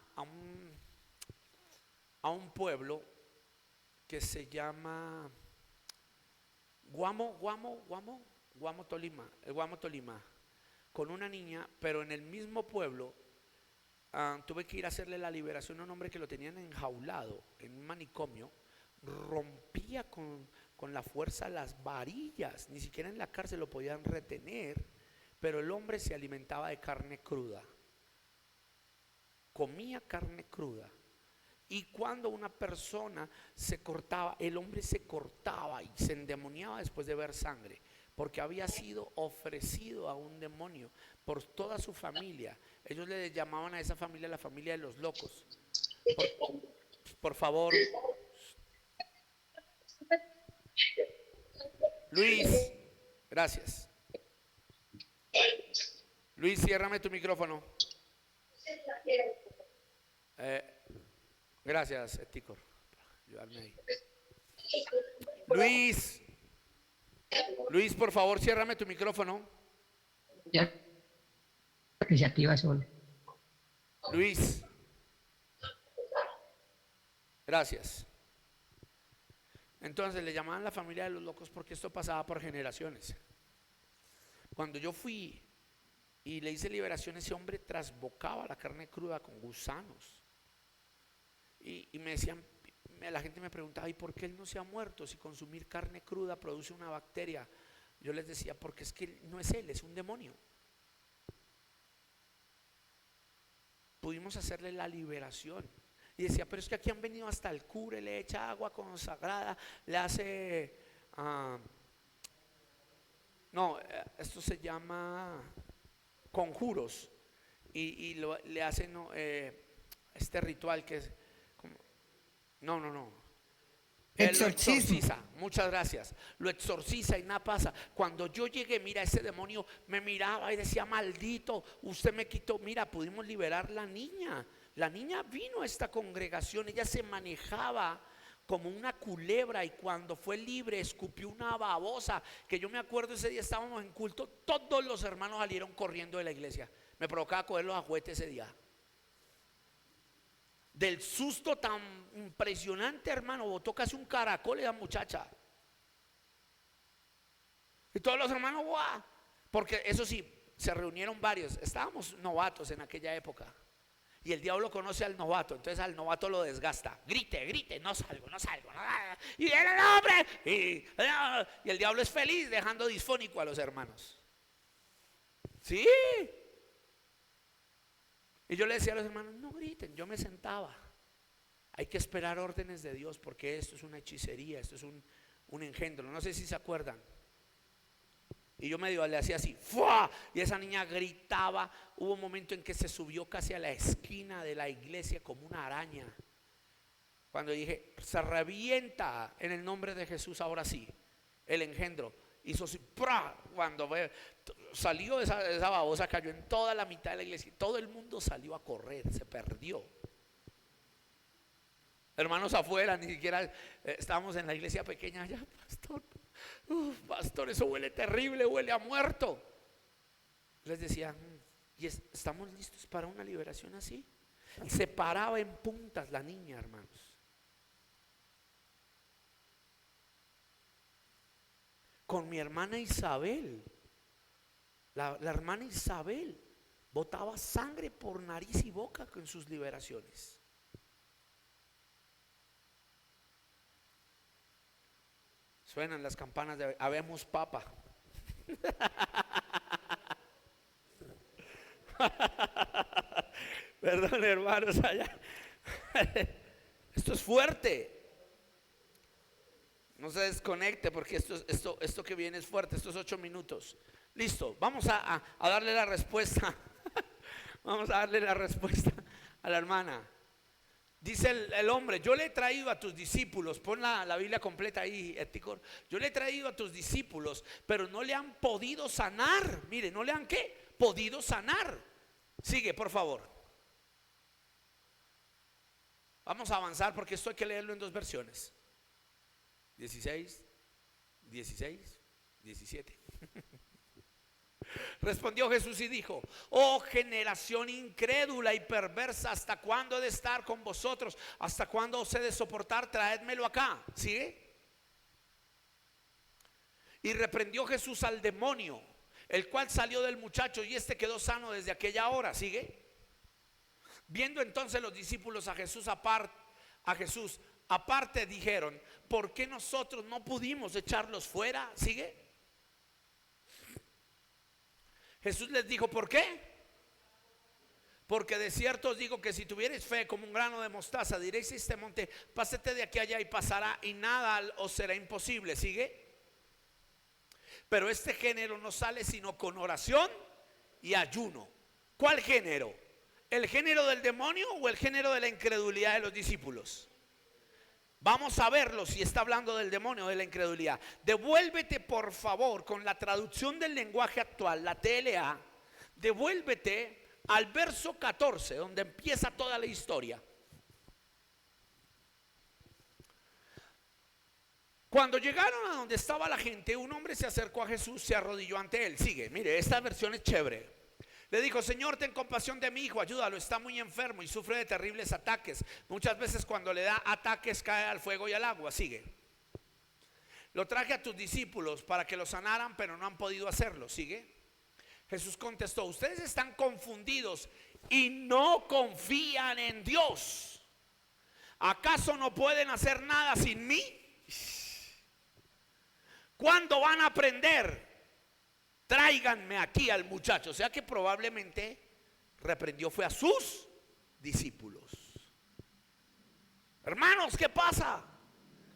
Speaker 1: un pueblo que se llama Guamo, Tolima, con una niña, pero en el mismo pueblo tuve que ir a hacerle la liberación a un hombre que lo tenían enjaulado en un manicomio. Rompía con la fuerza las varillas, ni siquiera en la cárcel lo podían retener, pero el hombre se alimentaba de carne cruda, comía carne cruda. Y cuando una persona se cortaba, el hombre se cortaba y se endemoniaba después de ver sangre, porque había sido ofrecido a un demonio por toda su familia. Ellos le llamaban a esa familia la familia de los locos. Por favor, Luis, gracias. Luis, ciérrame tu micrófono. Gracias, Ticor, por ayudarme ahí. Luis, por favor, ciérrame tu micrófono.
Speaker 8: Ya que se activa solo.
Speaker 1: Luis, gracias. Entonces le llamaban la familia de los locos porque esto pasaba por generaciones. Cuando yo fui y le hice liberación, ese hombre trasbocaba la carne cruda con gusanos. Y me decían, la gente me preguntaba, ¿y por qué él no se ha muerto si consumir carne cruda produce una bacteria? Yo les decía, porque es que no es él, es un demonio. Pudimos hacerle la liberación. Y decía, pero es que aquí han venido hasta el cura, le echa agua consagrada, le hace esto se llama conjuros, y le hacen este ritual que es como, él lo exorciza, muchas gracias, lo exorciza y nada pasa. Cuando yo llegué, mira, ese demonio me miraba y decía, maldito, usted me quitó. Mira, pudimos liberar la niña. La niña vino a esta congregación, ella se manejaba como una culebra y cuando fue libre escupió una babosa, que yo me acuerdo ese día estábamos en culto, todos los hermanos salieron corriendo de la iglesia. Me provocaba cogerlos a juguete ese día. Del susto tan impresionante, hermano, botó casi un caracol esa muchacha. Y todos los hermanos, ¡guau! Porque eso sí, se reunieron varios, estábamos novatos en aquella época. Y el diablo conoce al novato, entonces al novato lo desgasta. Grite, no salgo. Y viene el hombre. Y el diablo es feliz dejando disfónico a los hermanos. Sí. Y yo le decía a los hermanos, no griten, yo me sentaba. Hay que esperar órdenes de Dios porque esto es una hechicería, esto es un engendro. No sé si se acuerdan. Y yo medio le hacía así, ¡fua! Y esa niña gritaba. Hubo un momento en que se subió casi a la esquina de la iglesia como una araña. Cuando dije, se revienta en el nombre de Jesús, ahora sí, el engendro. Hizo así, ¡pra! Cuando salió esa babosa, cayó en toda la mitad de la iglesia. Todo el mundo salió a correr, se perdió. Hermanos afuera, ni siquiera estábamos en la iglesia pequeña allá, pastor. Pastor, eso huele terrible, huele a muerto. Les decía, ¿y estamos listos para una liberación así? Y se paraba en puntas la niña, hermanos. Con mi hermana Isabel, la hermana Isabel botaba sangre por nariz y boca con sus liberaciones. Suenan las campanas de habemos papa. Perdón, hermanos, allá. Esto es fuerte. No se desconecte porque esto que viene es fuerte. Estos 8 minutos. Listo, vamos a darle la respuesta. Vamos a darle la respuesta a la hermana. Dice el hombre, yo le he traído a tus discípulos, pon la Biblia completa ahí, Ticor. Yo le he traído a tus discípulos, pero no le han podido sanar. Mire, ¿no le han qué? Podido sanar. Sigue, por favor. Vamos a avanzar porque esto hay que leerlo en 2 versiones. 16, 17. Respondió Jesús y dijo, oh generación incrédula y perversa, ¿hasta cuándo he de estar con vosotros? ¿Hasta cuándo os he de soportar? Traédmelo acá. ¿Sigue? Y reprendió Jesús al demonio, el cual salió del muchacho y este quedó sano desde aquella hora. ¿Sigue? Viendo entonces los discípulos a Jesús aparte dijeron: ¿por qué nosotros no pudimos echarlos fuera? ¿Sigue? Jesús les dijo: ¿por qué? Porque de cierto os digo que si tuvierais fe como un grano de mostaza, diréis a este monte: pásate de aquí allá, y pasará, y nada os será imposible. ¿Sigue? Pero este género no sale sino con oración y ayuno. ¿Cuál género? ¿El género del demonio o el género de la incredulidad de los discípulos? Vamos a verlo, si está hablando del demonio o de la incredulidad. Devuélvete, por favor, con la traducción del lenguaje actual, la TLA. Devuélvete al verso 14, donde empieza toda la historia. Cuando llegaron a donde estaba la gente, un hombre se acercó a Jesús, se arrodilló ante él. Sigue, mire, esta versión es chévere. Le dijo: Señor, ten compasión de mi hijo, ayúdalo, está muy enfermo y sufre de terribles ataques. Muchas veces cuando le da ataques cae al fuego y al agua. Sigue. Lo traje a tus discípulos para que lo sanaran, pero no han podido hacerlo. Sigue. Jesús contestó: ustedes están confundidos y no confían en Dios. ¿Acaso no pueden hacer nada sin mí? ¿Cuándo van a aprender? Tráiganme aquí al muchacho. O sea que probablemente reprendió fue a sus discípulos. Hermanos, ¿qué pasa?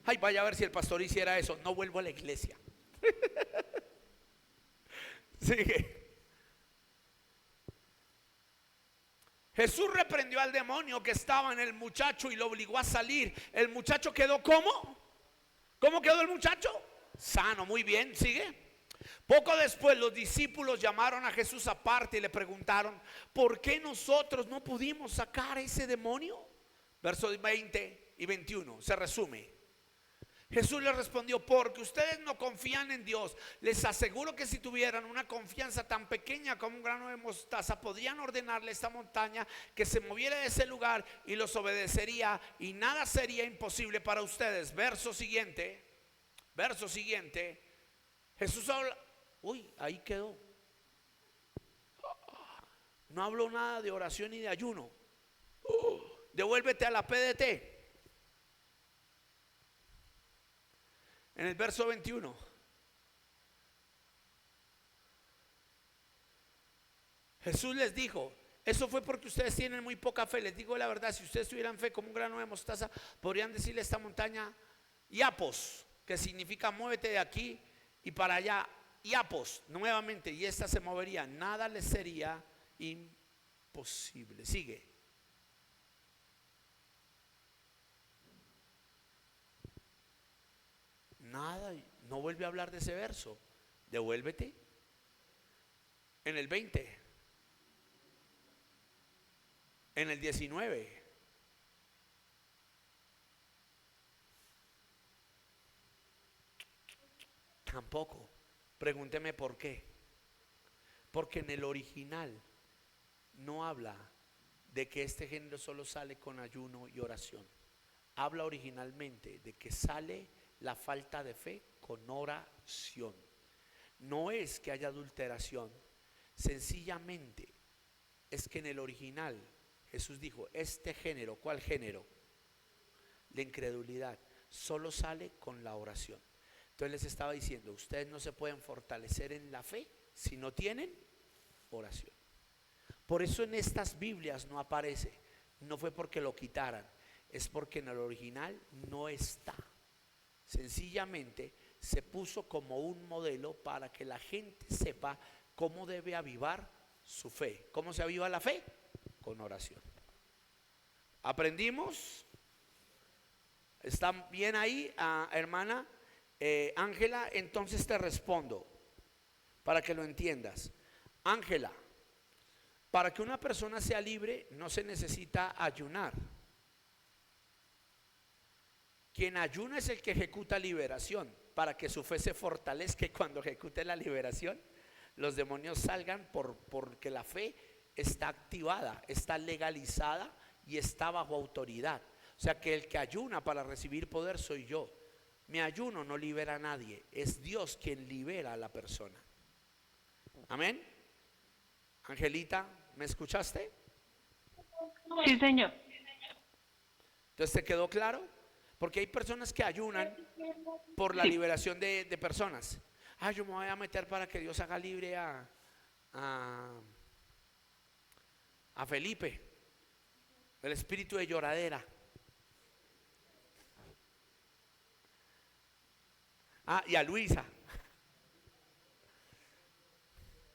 Speaker 1: Ay, vaya a ver si el pastor hiciera eso. No vuelvo a la iglesia. Sigue. Jesús reprendió al demonio que estaba en el muchacho y lo obligó a salir. El muchacho quedó ¿cómo? ¿Cómo quedó el muchacho? Sano, muy bien, sigue. Poco después los discípulos llamaron a Jesús aparte y le preguntaron: ¿por qué nosotros no pudimos sacar a ese demonio? Versos 20 y 21 se resume. Jesús les respondió: porque ustedes no confían en Dios. Les aseguro que si tuvieran una confianza tan pequeña como un grano de mostaza, podrían ordenarle a esta montaña que se moviera de ese lugar y los obedecería, y nada sería imposible para ustedes. Verso siguiente. Jesús habla. Uy, ahí quedó. No habló nada de oración ni de ayuno. Devuélvete a la PDT. En el verso 21. Jesús les dijo: eso fue porque ustedes tienen muy poca fe. Les digo la verdad, si ustedes tuvieran fe como un grano de mostaza, podrían decirle a esta montaña Iapos, que significa muévete de aquí y para allá. Iapos, nuevamente, y esta se movería. Nada les sería imposible. Sigue. Nada, no vuelve a hablar de ese verso. Devuélvete. En el 20. En el 19. Tampoco. Pregúnteme por qué. Porque en el original no habla de que este género solo sale con ayuno y oración. Habla originalmente de que sale la falta de fe con oración. No es que haya adulteración, sencillamente es que en el original Jesús dijo: este género, ¿cuál género? La incredulidad, solo sale con la oración. Entonces les estaba diciendo: ustedes no se pueden fortalecer en la fe si no tienen oración. Por eso en estas Biblias no aparece. No fue porque lo quitaran, es porque en el original no está. Sencillamente se puso como un modelo para que la gente sepa cómo debe avivar su fe. ¿Cómo se aviva la fe? Con oración. ¿Aprendimos? ¿Están bien ahí, hermana Ángela? Entonces te respondo para que lo entiendas. Ángela, para que una persona sea libre no se necesita ayunar. Quien ayuna es el que ejecuta liberación, para que su fe se fortalezca y cuando ejecute la liberación los demonios salgan porque la fe está activada, está legalizada y está bajo autoridad. O sea que el que ayuna para recibir poder soy yo. Mi ayuno no libera a nadie, es Dios quien libera a la persona. Amén. Angelita, ¿me escuchaste?
Speaker 7: Sí, señor.
Speaker 1: Entonces, ¿te quedó claro? Porque hay personas que ayunan por la
Speaker 7: Sí.
Speaker 1: liberación de personas. Ah, yo me voy a meter para que Dios haga libre a, a Felipe, el espíritu de lloradera. Ah, y a Luisa.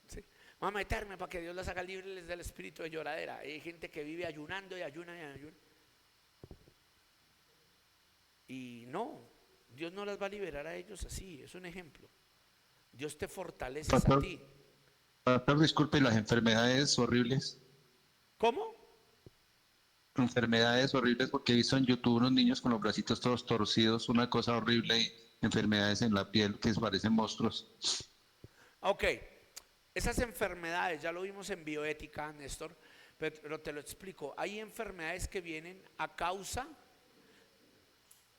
Speaker 1: Sí. Voy a meterme para que Dios las haga libres del espíritu de lloradera. Hay gente que vive ayunando y ayuna y ayuna. Y no, Dios no las va a liberar a ellos así, es un ejemplo. Dios te fortalece a
Speaker 3: Pastor,
Speaker 1: ti.
Speaker 3: pastor, disculpe, las enfermedades horribles.
Speaker 1: ¿Cómo?
Speaker 3: Enfermedades horribles porque he visto en YouTube unos niños con los bracitos todos torcidos, una cosa horrible y enfermedades en la piel que parecen monstruos.
Speaker 1: Ok, esas enfermedades, ya lo vimos en bioética, Néstor, pero te lo explico. Hay enfermedades que vienen a causa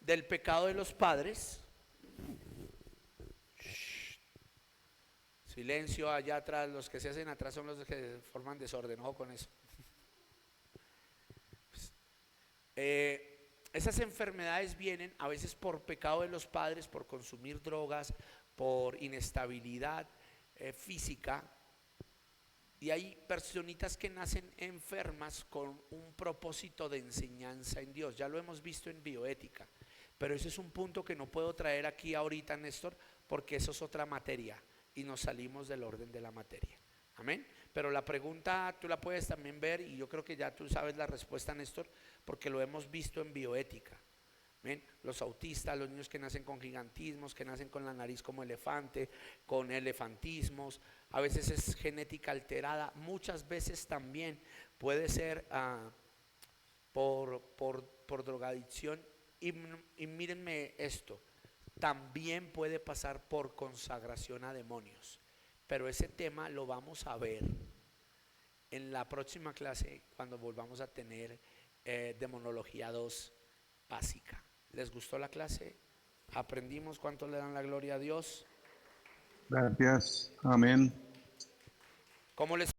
Speaker 1: del pecado de los padres. Shh. Silencio allá atrás, los que se hacen atrás son los que forman desorden, ojo con eso. Esas enfermedades vienen a veces por pecado de los padres, por consumir drogas, por inestabilidad física. Y hay personitas que nacen enfermas con un propósito de enseñanza en Dios. Ya lo hemos visto en bioética. Pero ese es un punto que no puedo traer aquí ahorita, Néstor, porque eso es otra materia y nos salimos del orden de la materia. Amén. Pero la pregunta tú la puedes también ver y yo creo que ya tú sabes la respuesta, Néstor, porque lo hemos visto en bioética. ¿Ven? Los autistas, los niños que nacen con gigantismos, que nacen con la nariz como elefante, con elefantismos, a veces es genética alterada, muchas veces también puede ser por drogadicción y mírenme esto, también puede pasar por consagración a demonios, pero ese tema lo vamos a ver en la próxima clase cuando volvamos a tener demonología 2 básica. ¿Les gustó la clase? ¿Aprendimos cuánto le dan la gloria a Dios?
Speaker 3: Gracias. Amén.
Speaker 1: ¿Cómo les